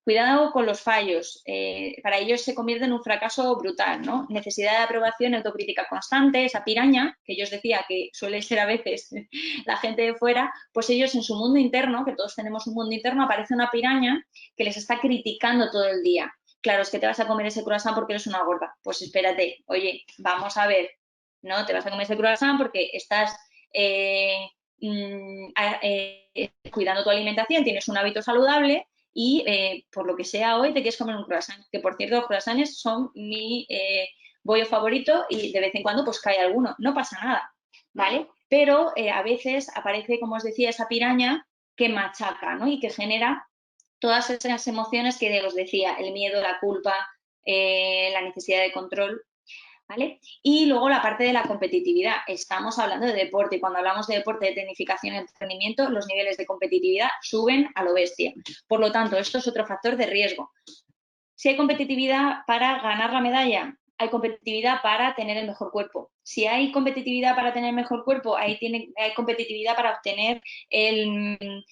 Cuidado con los fallos. Para ellos se convierte en un fracaso brutal, ¿no? Necesidad de aprobación y autocrítica constante, esa piraña, que yo os decía que suele ser a veces la gente de fuera, pues ellos en su mundo interno, que todos tenemos un mundo interno, aparece una piraña que les está criticando todo el día. Claro, es que te vas a comer ese croissant porque eres una gorda. Pues espérate, oye, vamos a ver, ¿no? Te vas a comer ese croissant porque estás cuidando tu alimentación, tienes un hábito saludable y por lo que sea hoy te quieres comer un croissant, que por cierto los croissants son mi bollo favorito y de vez en cuando pues cae alguno, no pasa nada, ¿vale? Pero a veces aparece, como os decía, esa piraña que machaca, ¿no? Y que genera todas esas emociones que os decía, el miedo, la culpa, la necesidad de control. ¿Vale? Y luego la parte de la competitividad. Estamos hablando de deporte y cuando hablamos de deporte, de tecnificación y entrenamiento, los niveles de competitividad suben a lo bestia. Por lo tanto, esto es otro factor de riesgo. Si hay competitividad para ganar la medalla, hay competitividad para tener el mejor cuerpo. Si hay competitividad para tener el mejor cuerpo, hay competitividad para obtener el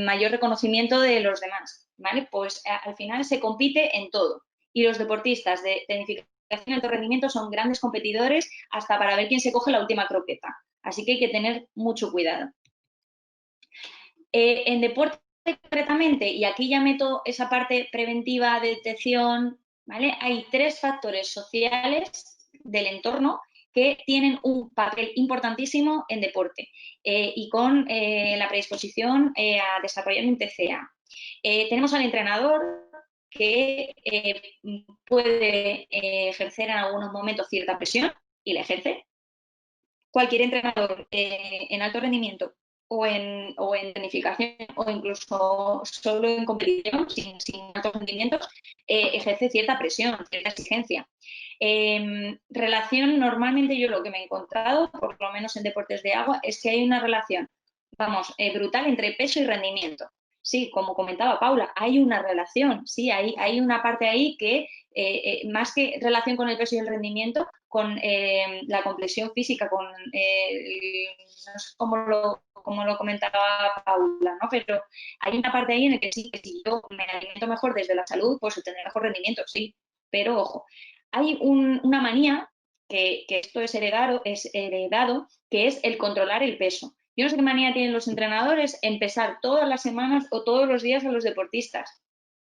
mayor reconocimiento de los demás. ¿Vale? Pues al final se compite en todo. Y los deportistas de tecnificación y alto rendimiento son grandes competidores hasta para ver quién se coge la última croqueta. Así que hay que tener mucho cuidado. En deporte concretamente, y aquí ya meto esa parte preventiva de detección, ¿vale? Hay 3 factores sociales del entorno que tienen un papel importantísimo en deporte y con la predisposición a desarrollar un TCA. Tenemos al entrenador que puede ejercer en algunos momentos cierta presión y la ejerce. Cualquier entrenador en alto rendimiento o en tecnificación o incluso solo en competición, sin altos rendimientos, ejerce cierta presión, cierta exigencia. Relación, normalmente yo lo que me he encontrado, por lo menos en deportes de agua, es que hay una relación, vamos, brutal entre peso y rendimiento. Sí, como comentaba Paula, hay una relación, sí, hay una parte ahí que, más que relación con el peso y el rendimiento, con la complexión física, con, no sé cómo lo comentaba Paula, ¿no? Pero hay una parte ahí en la que sí, que si yo me alimento mejor desde la salud, pues tendré mejor rendimiento, sí, pero ojo, hay una manía que esto es heredado, que es el controlar el peso. Yo no sé qué manía tienen los entrenadores en pesar todas las semanas o todos los días a los deportistas.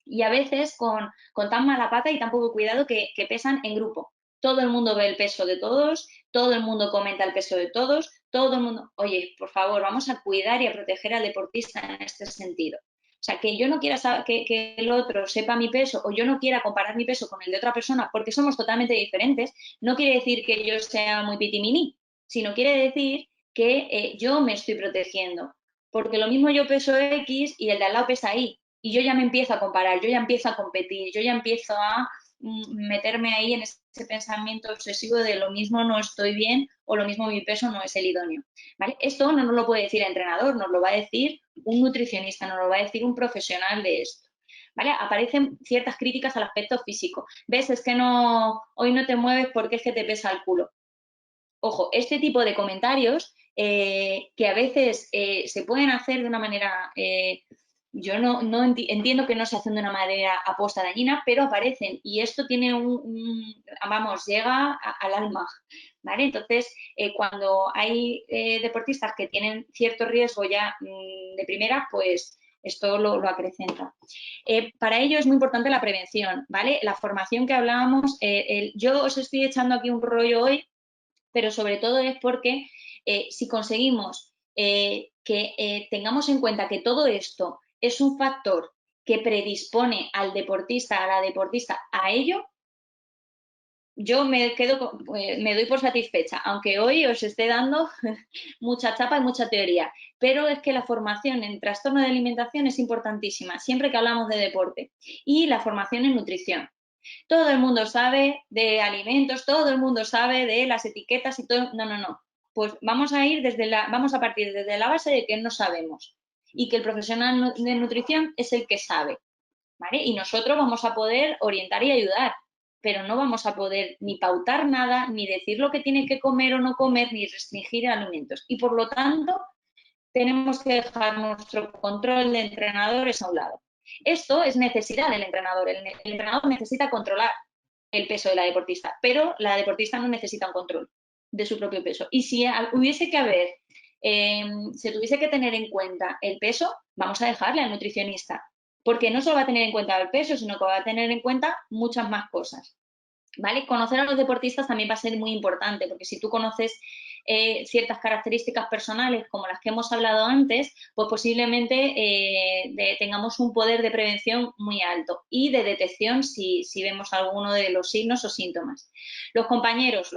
Y a veces con tan mala pata y tan poco cuidado que pesan en grupo. Todo el mundo ve el peso de todos, todo el mundo comenta el peso de todos, todo el mundo, oye, por favor, vamos a cuidar y a proteger al deportista en este sentido. O sea, que yo no quiera saber, que el otro sepa mi peso o yo no quiera comparar mi peso con el de otra persona porque somos totalmente diferentes, no quiere decir que yo sea muy pitimini, sino quiere decir que yo me estoy protegiendo. Porque lo mismo yo peso X y el de al lado pesa Y. Y yo ya me empiezo a comparar, yo ya empiezo a competir, yo ya empiezo a meterme ahí en ese pensamiento obsesivo de lo mismo no estoy bien o lo mismo mi peso no es el idóneo. ¿Vale? Esto no nos lo puede decir el entrenador, nos lo va a decir un nutricionista, nos lo va a decir un profesional de esto. ¿Vale? Aparecen ciertas críticas al aspecto físico. ¿Ves? Es que no, hoy no te mueves porque es que te pesa el culo. Ojo, este tipo de comentarios que a veces se pueden hacer de una manera, yo no entiendo que no se hacen de una manera aposta dañina, pero aparecen y esto tiene vamos, llega al alma, ¿vale? Entonces, cuando hay deportistas que tienen cierto riesgo ya de primera, pues esto lo acrecenta. Para ello es muy importante la prevención, ¿vale? La formación que hablábamos, yo os estoy echando aquí un rollo hoy pero sobre todo es porque si conseguimos que tengamos en cuenta que todo esto es un factor que predispone al deportista, a la deportista a ello, yo me doy por satisfecha, aunque hoy os esté dando mucha chapa y mucha teoría, pero es que la formación en trastorno de alimentación es importantísima, siempre que hablamos de deporte, y la formación en nutrición. Todo el mundo sabe de alimentos, todo el mundo sabe de las etiquetas y todo. No, no, no. Pues vamos a partir desde la base de que no sabemos y que el profesional de nutrición es el que sabe, ¿vale? Y nosotros vamos a poder orientar y ayudar, pero no vamos a poder ni pautar nada, ni decir lo que tiene que comer o no comer, ni restringir alimentos. Y por lo tanto, tenemos que dejar nuestro control de entrenadores a un lado. Esto es necesidad del entrenador. El entrenador necesita controlar el peso de la deportista, pero la deportista no necesita un control de su propio peso. Y si hubiese que haber, se tuviese que tener en cuenta el peso, vamos a dejarle al nutricionista, porque no solo va a tener en cuenta el peso, sino que va a tener en cuenta muchas más cosas. ¿Vale? Conocer a los deportistas también va a ser muy importante, porque si tú conoces ciertas características personales como las que hemos hablado antes, pues posiblemente tengamos un poder de prevención muy alto y de detección si vemos alguno de los signos o síntomas. Los compañeros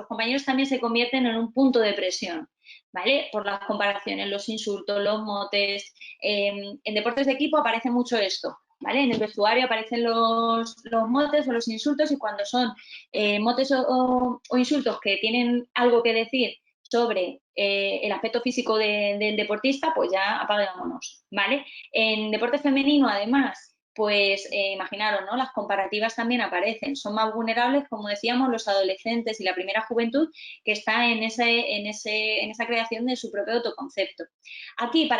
también se convierten en un punto de presión, ¿vale? Por las comparaciones, los insultos, los motes. En deportes de equipo aparece mucho esto, ¿vale? En el vestuario aparecen los motes o los insultos y cuando son motes o insultos que tienen algo que decir sobre el aspecto físico del deportista, pues ya apagámonos, ¿vale? En deporte femenino, además, pues imaginaros, ¿no? Las comparativas también aparecen. Son más vulnerables, como decíamos, los adolescentes y la primera juventud que está en esa creación de su propio autoconcepto. Aquí,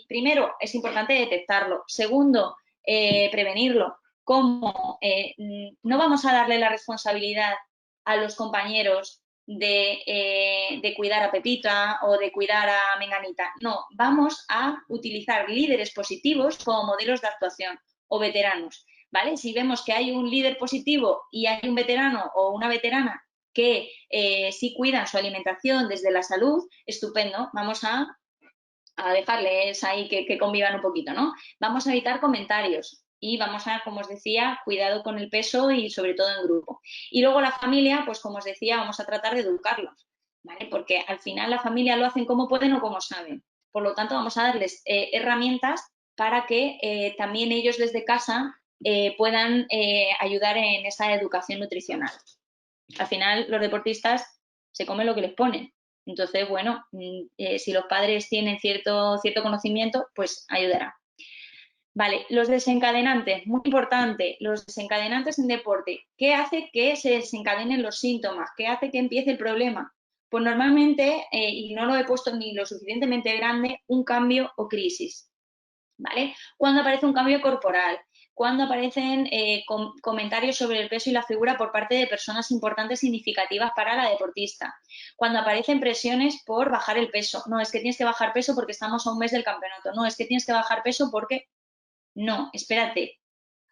primero, es importante detectarlo. Segundo, prevenirlo. ¿Cómo? No vamos a darle la responsabilidad a los compañeros de cuidar a Pepita o de cuidar a Menganita. No, vamos a utilizar líderes positivos como modelos de actuación o veteranos. ¿Vale? Si vemos que hay un líder positivo y hay un veterano o una veterana que sí cuidan su alimentación desde la salud, estupendo, vamos a dejarles ahí que convivan un poquito, ¿no? Vamos a evitar comentarios y vamos a, como os decía, cuidado con el peso y sobre todo en grupo. Y luego la familia, pues como os decía, vamos a tratar de educarlos, ¿vale? Porque al final la familia lo hacen como pueden o como saben. Por lo tanto, vamos a darles herramientas para que también ellos desde casa puedan ayudar en esa educación nutricional. Al final, los deportistas se comen lo que les ponen. Entonces, bueno, si los padres tienen cierto conocimiento, pues ayudará. Vale, los desencadenantes, muy importante, los desencadenantes en deporte. ¿Qué hace que se desencadenen los síntomas? ¿Qué hace que empiece el problema? Pues normalmente, y no lo he puesto ni lo suficientemente grande, un cambio o crisis. ¿Vale? Cuando aparece un cambio corporal, cuando aparecen comentarios sobre el peso y la figura por parte de personas importantes significativas para la deportista, cuando aparecen presiones por bajar el peso, no, es que tienes que bajar peso porque estamos a un mes del campeonato, no, es que tienes que bajar peso porque, no, espérate,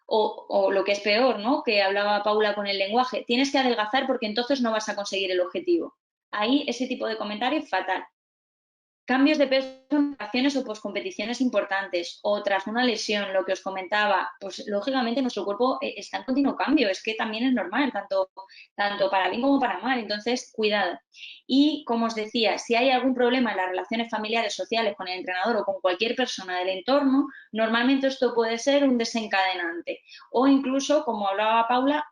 o lo que es peor, ¿no? Que hablaba Paula con el lenguaje, tienes que adelgazar porque entonces no vas a conseguir el objetivo. Ahí ese tipo de comentario es fatal. Cambios de peso en acciones o poscompeticiones importantes o tras una lesión, lo que os comentaba, pues lógicamente nuestro cuerpo está en continuo cambio, es que también es normal, tanto para bien como para mal, entonces cuidado. Y como os decía, si hay algún problema en las relaciones familiares, sociales con el entrenador o con cualquier persona del entorno, normalmente esto puede ser un desencadenante o incluso, como hablaba Paula,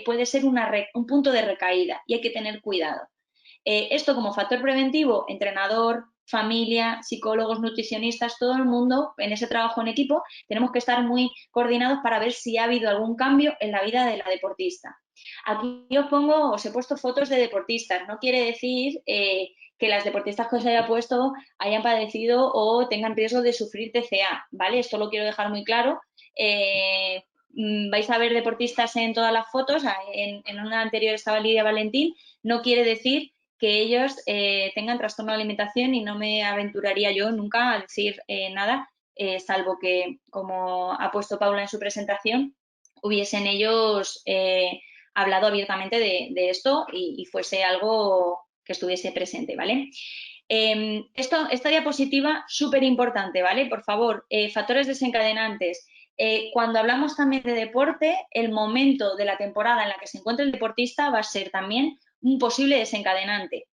puede ser un punto de recaída y hay que tener cuidado. Esto como factor preventivo, entrenador, familia, psicólogos, nutricionistas, todo el mundo en ese trabajo en equipo, tenemos que estar muy coordinados para ver si ha habido algún cambio en la vida de la deportista. Aquí os he puesto fotos de deportistas, no quiere decir que las deportistas que os haya puesto hayan padecido o tengan riesgo de sufrir TCA, ¿vale? Esto lo quiero dejar muy claro. Vais a ver deportistas en todas las fotos, en una anterior estaba Lidia Valentín, no quiere decir que ellos tengan trastorno de alimentación y no me aventuraría yo nunca a decir nada, salvo que, como ha puesto Paula en su presentación, hubiesen ellos hablado abiertamente de esto y fuese algo que estuviese presente, ¿vale? Esta diapositiva, súper importante, ¿vale? Por favor, factores desencadenantes. Cuando hablamos también de deporte, el momento de la temporada en la que se encuentra el deportista va a ser también un posible desencadenante.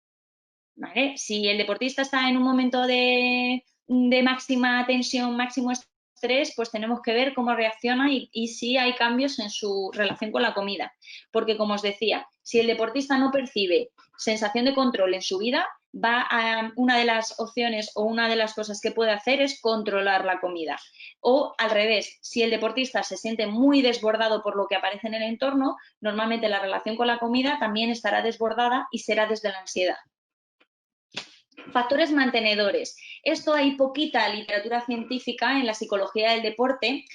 ¿Vale? Si el deportista está en un momento de máxima tensión, máximo estrés, pues tenemos que ver cómo reacciona y si hay cambios en su relación con la comida. Porque, como os decía, si el deportista no percibe sensación de control en su vida, una de las opciones o una de las cosas que puede hacer es controlar la comida. O al revés, si el deportista se siente muy desbordado por lo que aparece en el entorno, normalmente la relación con la comida también estará desbordada y será desde la ansiedad. Factores mantenedores. Esto hay poquita literatura científica en la psicología del deporte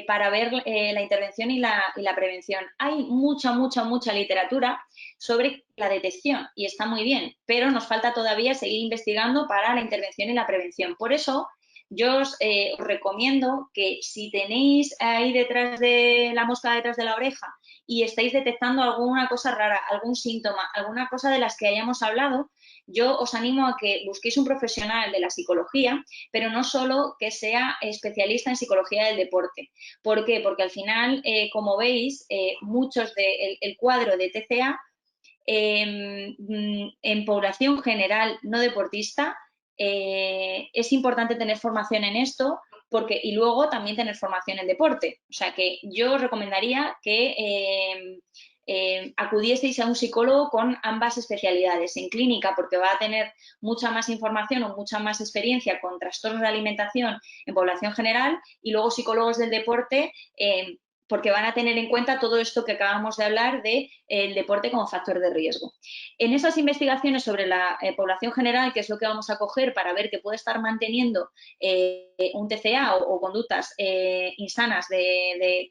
para ver la intervención y la prevención. Hay mucha literatura sobre la detección y está muy bien, pero nos falta todavía seguir investigando para la intervención y la prevención. Por eso yo os recomiendo que si tenéis ahí detrás de la mosca detrás de la oreja y estáis detectando alguna cosa rara, algún síntoma, alguna cosa de las que hayamos hablado, yo os animo a que busquéis un profesional de la psicología, pero no solo que sea especialista en psicología del deporte. ¿Por qué? Porque al final, como veis, muchos del cuadro de TCA en población general no deportista, es importante tener formación en esto y luego también tener formación en deporte. O sea que yo os recomendaría que acudieseis a un psicólogo con ambas especialidades, en clínica porque va a tener mucha más información o mucha más experiencia con trastornos de alimentación en población general, y luego psicólogos del deporte porque van a tener en cuenta todo esto que acabamos de hablar del deporte como factor de riesgo. En esas investigaciones sobre la población general, que es lo que vamos a coger para ver que puede estar manteniendo un TCA o conductas insanas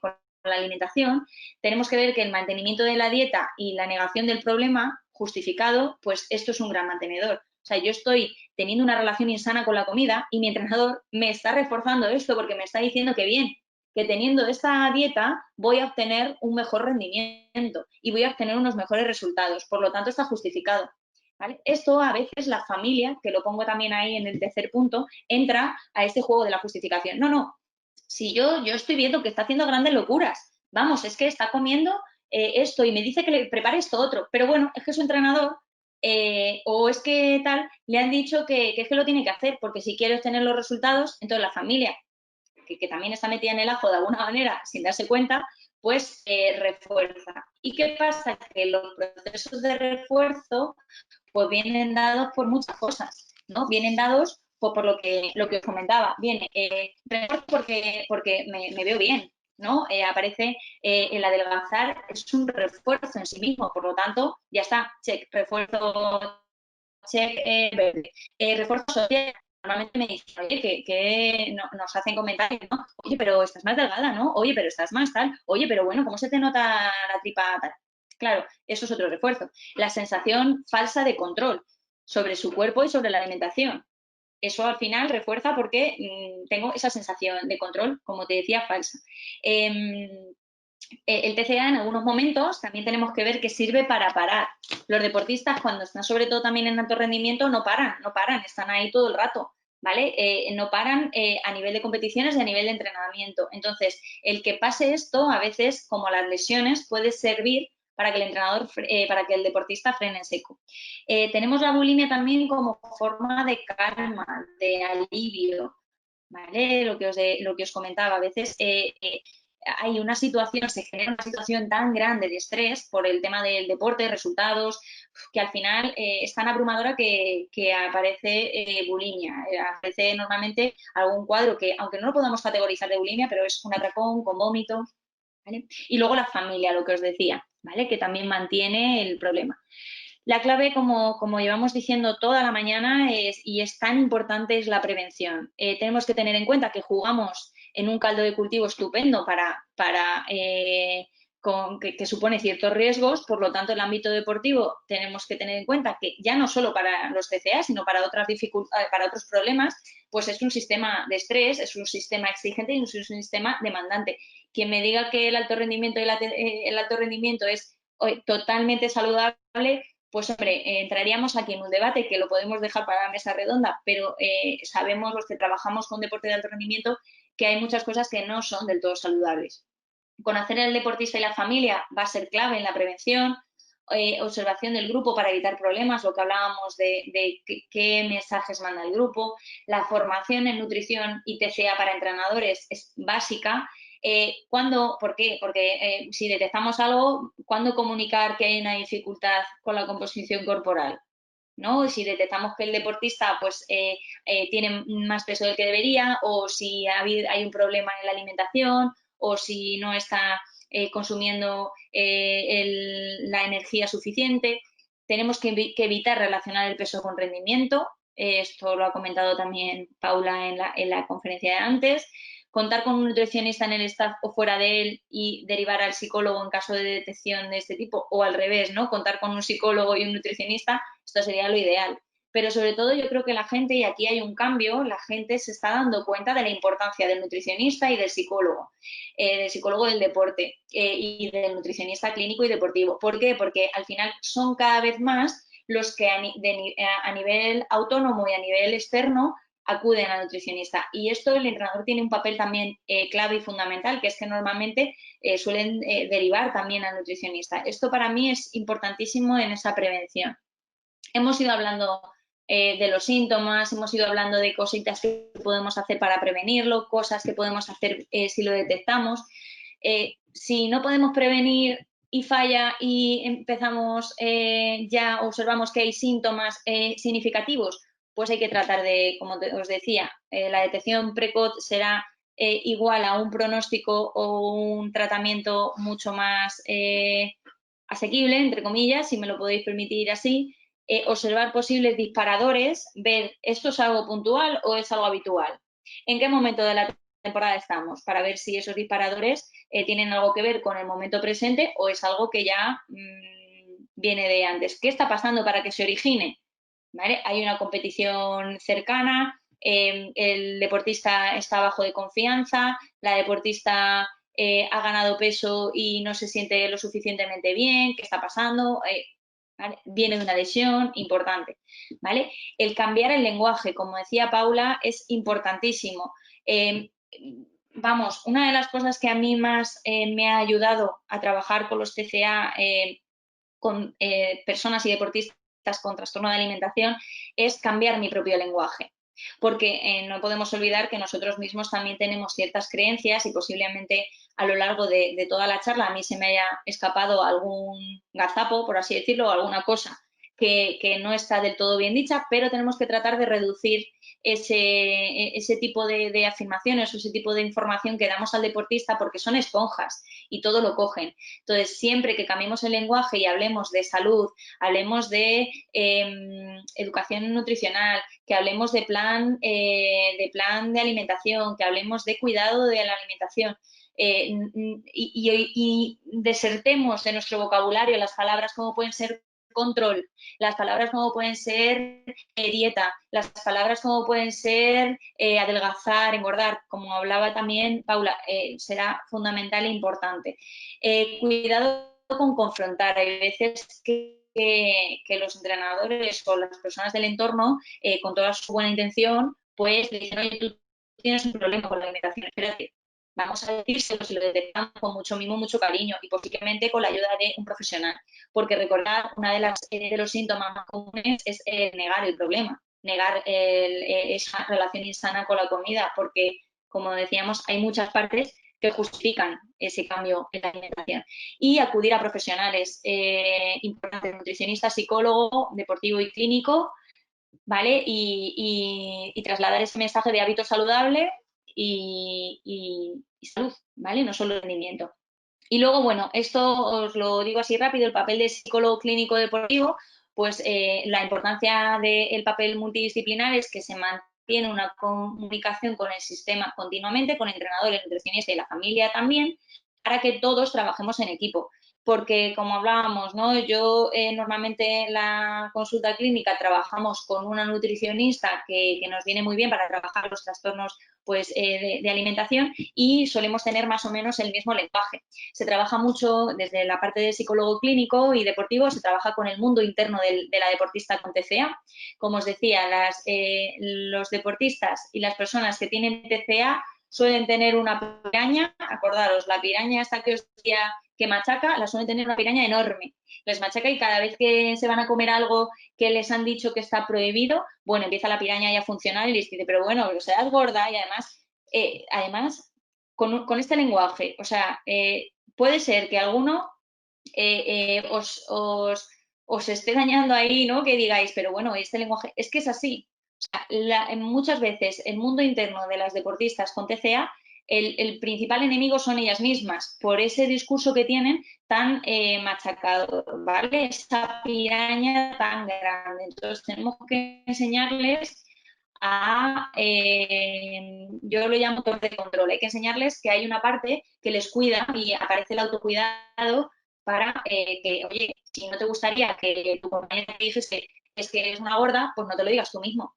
con la alimentación, tenemos que ver que el mantenimiento de la dieta y la negación del problema justificado, pues esto es un gran mantenedor. O sea, yo estoy teniendo una relación insana con la comida y mi entrenador me está reforzando esto porque me está diciendo que bien, que teniendo esta dieta voy a obtener un mejor rendimiento y voy a obtener unos mejores resultados. Por lo tanto, está justificado. ¿Vale? Esto a veces la familia, que lo pongo también ahí en el tercer punto, entra a este juego de la justificación. No, si yo estoy viendo que está haciendo grandes locuras, vamos, es que está comiendo esto y me dice que le prepare esto otro, pero bueno, es que su entrenador o es que tal, le han dicho que es que lo tiene que hacer, porque si quiere obtener los resultados, entonces la familia, que también está metida en el ajo de alguna manera sin darse cuenta, pues refuerza. ¿Y qué pasa? Que los procesos de refuerzo pues vienen dados por muchas cosas, ¿no? Vienen dados pues, por lo que os comentaba. Viene porque me veo bien, ¿no? Aparece el adelgazar, es un refuerzo en sí mismo, por lo tanto, ya está, check, refuerzo, check, verde. Refuerzo social. Normalmente me dicen, oye, que nos hacen comentarios, ¿no? Oye, pero estás más delgada, ¿no? Oye, pero estás más tal. Oye, pero bueno, ¿cómo se te nota la tripa tal? Claro, eso es otro refuerzo. La sensación falsa de control sobre su cuerpo y sobre la alimentación. Eso al final refuerza porque tengo esa sensación de control, como te decía, falsa. El TCA en algunos momentos también tenemos que ver que sirve para parar. Los deportistas cuando están sobre todo también en alto rendimiento no paran, no paran, están ahí todo el rato, ¿vale? No paran a nivel de competiciones y a nivel de entrenamiento. Entonces, el que pase esto, a veces, como las lesiones, puede servir para que el entrenador, para que el deportista frene en seco. Tenemos la bulimia también como forma de calma, de alivio, ¿vale? Lo que os comentaba, a veces hay una situación, se genera una situación tan grande de estrés por el tema del deporte, resultados, que al final es tan abrumadora que aparece bulimia. Aparece normalmente algún cuadro que, aunque no lo podamos categorizar de bulimia, pero es un atracón con vómito, ¿vale? Y luego la familia, lo que os decía, ¿vale? Que también mantiene el problema. La clave, como llevamos diciendo toda la mañana, y es tan importante, es la prevención. Tenemos que tener en cuenta que jugamos en un caldo de cultivo estupendo que supone ciertos riesgos, por lo tanto, el ámbito deportivo tenemos que tener en cuenta que ya no solo para los TCA, sino para otras para otros problemas, pues es un sistema de estrés, es un sistema exigente y es un sistema demandante. Quien me diga que el alto rendimiento, el alto rendimiento es totalmente saludable, pues hombre, entraríamos aquí en un debate que lo podemos dejar para la mesa redonda, pero sabemos los que trabajamos con deporte de alto rendimiento que hay muchas cosas que no son del todo saludables. Conocer al deportista y la familia va a ser clave en la prevención, observación del grupo para evitar problemas, lo que hablábamos de qué mensajes manda el grupo, la formación en nutrición y TCA para entrenadores es básica. ¿Por qué? Porque si detectamos algo, ¿cuándo comunicar que hay una dificultad con la composición corporal? ¿No? Si detectamos que el deportista pues, tiene más peso del que debería, o si hay un problema en la alimentación, o si no está consumiendo la energía suficiente. Tenemos que evitar relacionar el peso con rendimiento. Esto lo ha comentado también Paula en la conferencia de antes. Contar con un nutricionista en el staff o fuera de él y derivar al psicólogo en caso de detección de este tipo, o al revés, ¿no? Contar con un psicólogo y un nutricionista, esto sería lo ideal. Pero sobre todo yo creo que la gente, y aquí hay un cambio, la gente se está dando cuenta de la importancia del nutricionista y del psicólogo del deporte y del nutricionista clínico y deportivo. ¿Por qué? Porque al final son cada vez más los que a nivel autónomo y a nivel externo acuden al nutricionista. Y esto el entrenador tiene un papel también clave y fundamental, que es que normalmente suelen derivar también al nutricionista. Esto para mí es importantísimo en esa prevención. Hemos ido hablando de los síntomas, hemos ido hablando de cositas que podemos hacer para prevenirlo, cosas que podemos hacer si lo detectamos. Si no podemos prevenir y falla y empezamos ya observamos que hay síntomas significativos, pues hay que tratar de, como os decía, la detección precoz será igual a un pronóstico o un tratamiento mucho más asequible, entre comillas, si me lo podéis permitir así. Observar posibles disparadores, ver esto es algo puntual o es algo habitual. ¿En qué momento de la temporada estamos? Para ver si esos disparadores tienen algo que ver con el momento presente o es algo que ya viene de antes. ¿Qué está pasando para que se origine? ¿Vale? Hay una competición cercana, el deportista está bajo de confianza, la deportista ha ganado peso y no se siente lo suficientemente bien, ¿qué está pasando? ¿Vale? Viene de una lesión, importante, ¿vale? El cambiar el lenguaje, como decía Paula, es importantísimo. Vamos, una de las cosas que a mí más me ha ayudado a trabajar con los TCA, con personas y deportistas con trastorno de alimentación, es cambiar mi propio lenguaje. Porque no podemos olvidar que nosotros mismos también tenemos ciertas creencias y posiblemente a lo largo de toda la charla a mí se me haya escapado algún gazapo, por así decirlo, o alguna cosa que no está del todo bien dicha, pero tenemos que tratar de reducir ese tipo de afirmaciones o ese tipo de información que damos al deportista porque son esponjas y todo lo cogen. Entonces, siempre que cambiemos el lenguaje y hablemos de salud, hablemos de educación nutricional, que hablemos de plan de alimentación, que hablemos de cuidado de la alimentación, y desertemos de nuestro vocabulario las palabras como pueden ser control, las palabras como pueden ser dieta, las palabras como pueden ser adelgazar, engordar, como hablaba también Paula, será fundamental e importante. Cuidado con confrontar. Hay veces que los entrenadores o las personas del entorno, con toda su buena intención, pues dicen, oye, tú tienes un problema con la alimentación, espérate, vamos a decírselo si lo detectamos con mucho mimo, mucho cariño y posiblemente con la ayuda de un profesional. Porque recordar, una de los síntomas más comunes es negar el problema, negar esa relación insana con la comida, porque, como decíamos, hay muchas partes que justifican ese cambio en la alimentación. Y acudir a profesionales, importante, nutricionista, psicólogo, deportivo y clínico, ¿vale? Y trasladar ese mensaje de hábito saludable y salud, ¿vale? No solo rendimiento. Y luego, bueno, esto os lo digo así rápido, el papel de psicólogo clínico deportivo, pues la importancia del papel multidisciplinar es que se mantiene una comunicación con el sistema continuamente, con el entrenador, el nutricionista y la familia también, para que todos trabajemos en equipo. Porque, como hablábamos, ¿no? Yo normalmente en la consulta clínica trabajamos con una nutricionista que nos viene muy bien para trabajar los trastornos pues, de alimentación y solemos tener más o menos el mismo lenguaje. Se trabaja mucho desde la parte de psicólogo clínico y deportivo, se trabaja con el mundo interno de la deportista con TCA. Como os decía, los deportistas y las personas que tienen TCA suelen tener una piraña, acordaros, la piraña esta que os decía que machaca, la suelen tener una piraña enorme. Les machaca y cada vez que se van a comer algo que les han dicho que está prohibido, bueno, empieza la piraña ya a funcionar y les dice, pero bueno, o sea, es gorda y además con este lenguaje, o sea, puede ser que alguno os esté dañando ahí, ¿no? Que digáis, pero bueno, este lenguaje, es que es así. O sea, muchas veces el mundo interno de las deportistas con TCA, el principal enemigo son ellas mismas, por ese discurso que tienen tan machacado, ¿vale? Esa piraña tan grande. Entonces tenemos que enseñarles yo lo llamo torre de control, hay que enseñarles que hay una parte que les cuida y aparece el autocuidado para que, oye, si no te gustaría que tu compañera te dijese es que eres una gorda, pues no te lo digas tú mismo.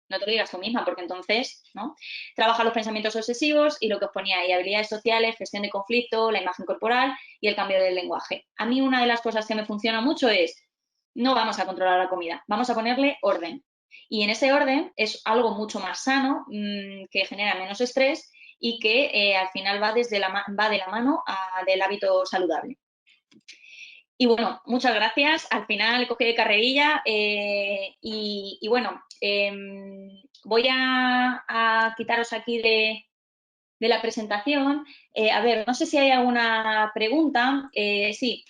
No te lo digas tú misma, porque entonces, ¿no? Trabaja los pensamientos obsesivos y lo que os ponía ahí, habilidades sociales, gestión de conflicto, la imagen corporal y el cambio del lenguaje. A mí una de las cosas que me funciona mucho es, no vamos a controlar la comida, vamos a ponerle orden. Y en ese orden es algo mucho más sano, que genera menos estrés y que al final va de la mano del hábito saludable. Y bueno, muchas gracias. Al final cogí de carrerilla y bueno, voy a quitaros aquí de la presentación. A ver, no sé si hay alguna pregunta. Sí.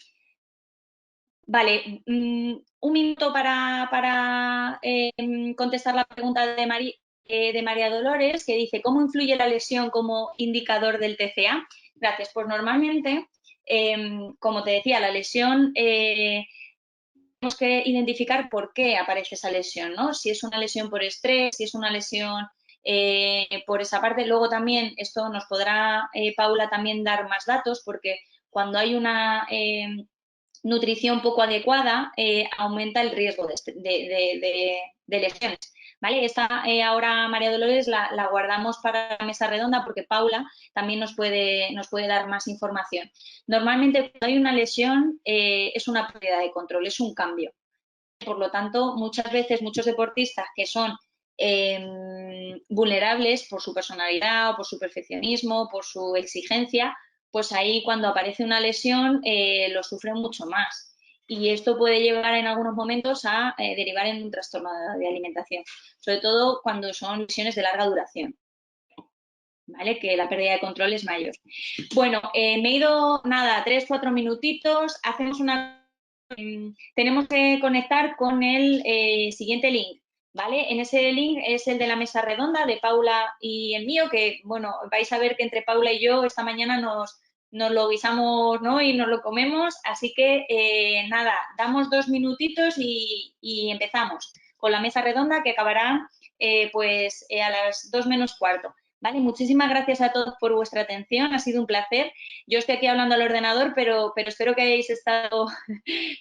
Vale, un minuto para contestar la pregunta de María Dolores, que dice, ¿cómo influye la lesión como indicador del TCA? Gracias. Pues normalmente, como te decía, la lesión tenemos que identificar por qué aparece esa lesión, ¿no? Si es una lesión por estrés, si es una lesión por esa parte. Luego también esto nos podrá, Paula, también dar más datos, porque cuando hay una nutrición poco adecuada, aumenta el riesgo de lesiones. ¿Vale? Esta ahora, María Dolores, la guardamos para la mesa redonda porque Paula también nos puede dar más información. Normalmente, cuando hay una lesión, es una pérdida de control, es un cambio. Por lo tanto, muchas veces muchos deportistas que son vulnerables por su personalidad o por su perfeccionismo, por su exigencia, pues ahí cuando aparece una lesión lo sufren mucho más. Y esto puede llevar en algunos momentos a derivar en un trastorno de alimentación, sobre todo cuando son lesiones de larga duración, ¿vale? Que la pérdida de control es mayor. Bueno, me he ido, nada, 3-4 minutitos, hacemos tenemos que conectar con el siguiente link, ¿vale? En ese link es el de la mesa redonda de Paula y el mío, que, bueno, vais a ver que entre Paula y yo esta mañana nos lo guisamos, ¿no? Y nos lo comemos, así que, nada, damos 2 minutitos y empezamos con la mesa redonda que acabará, a las 2 menos cuarto. Vale, muchísimas gracias a todos por vuestra atención, ha sido un placer. Yo estoy aquí hablando al ordenador, pero espero que hayáis estado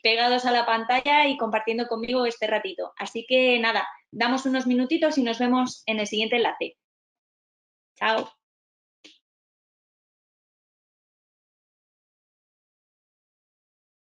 pegados a la pantalla y compartiendo conmigo este ratito. Así que nada, damos unos minutitos y nos vemos en el siguiente enlace. Chao.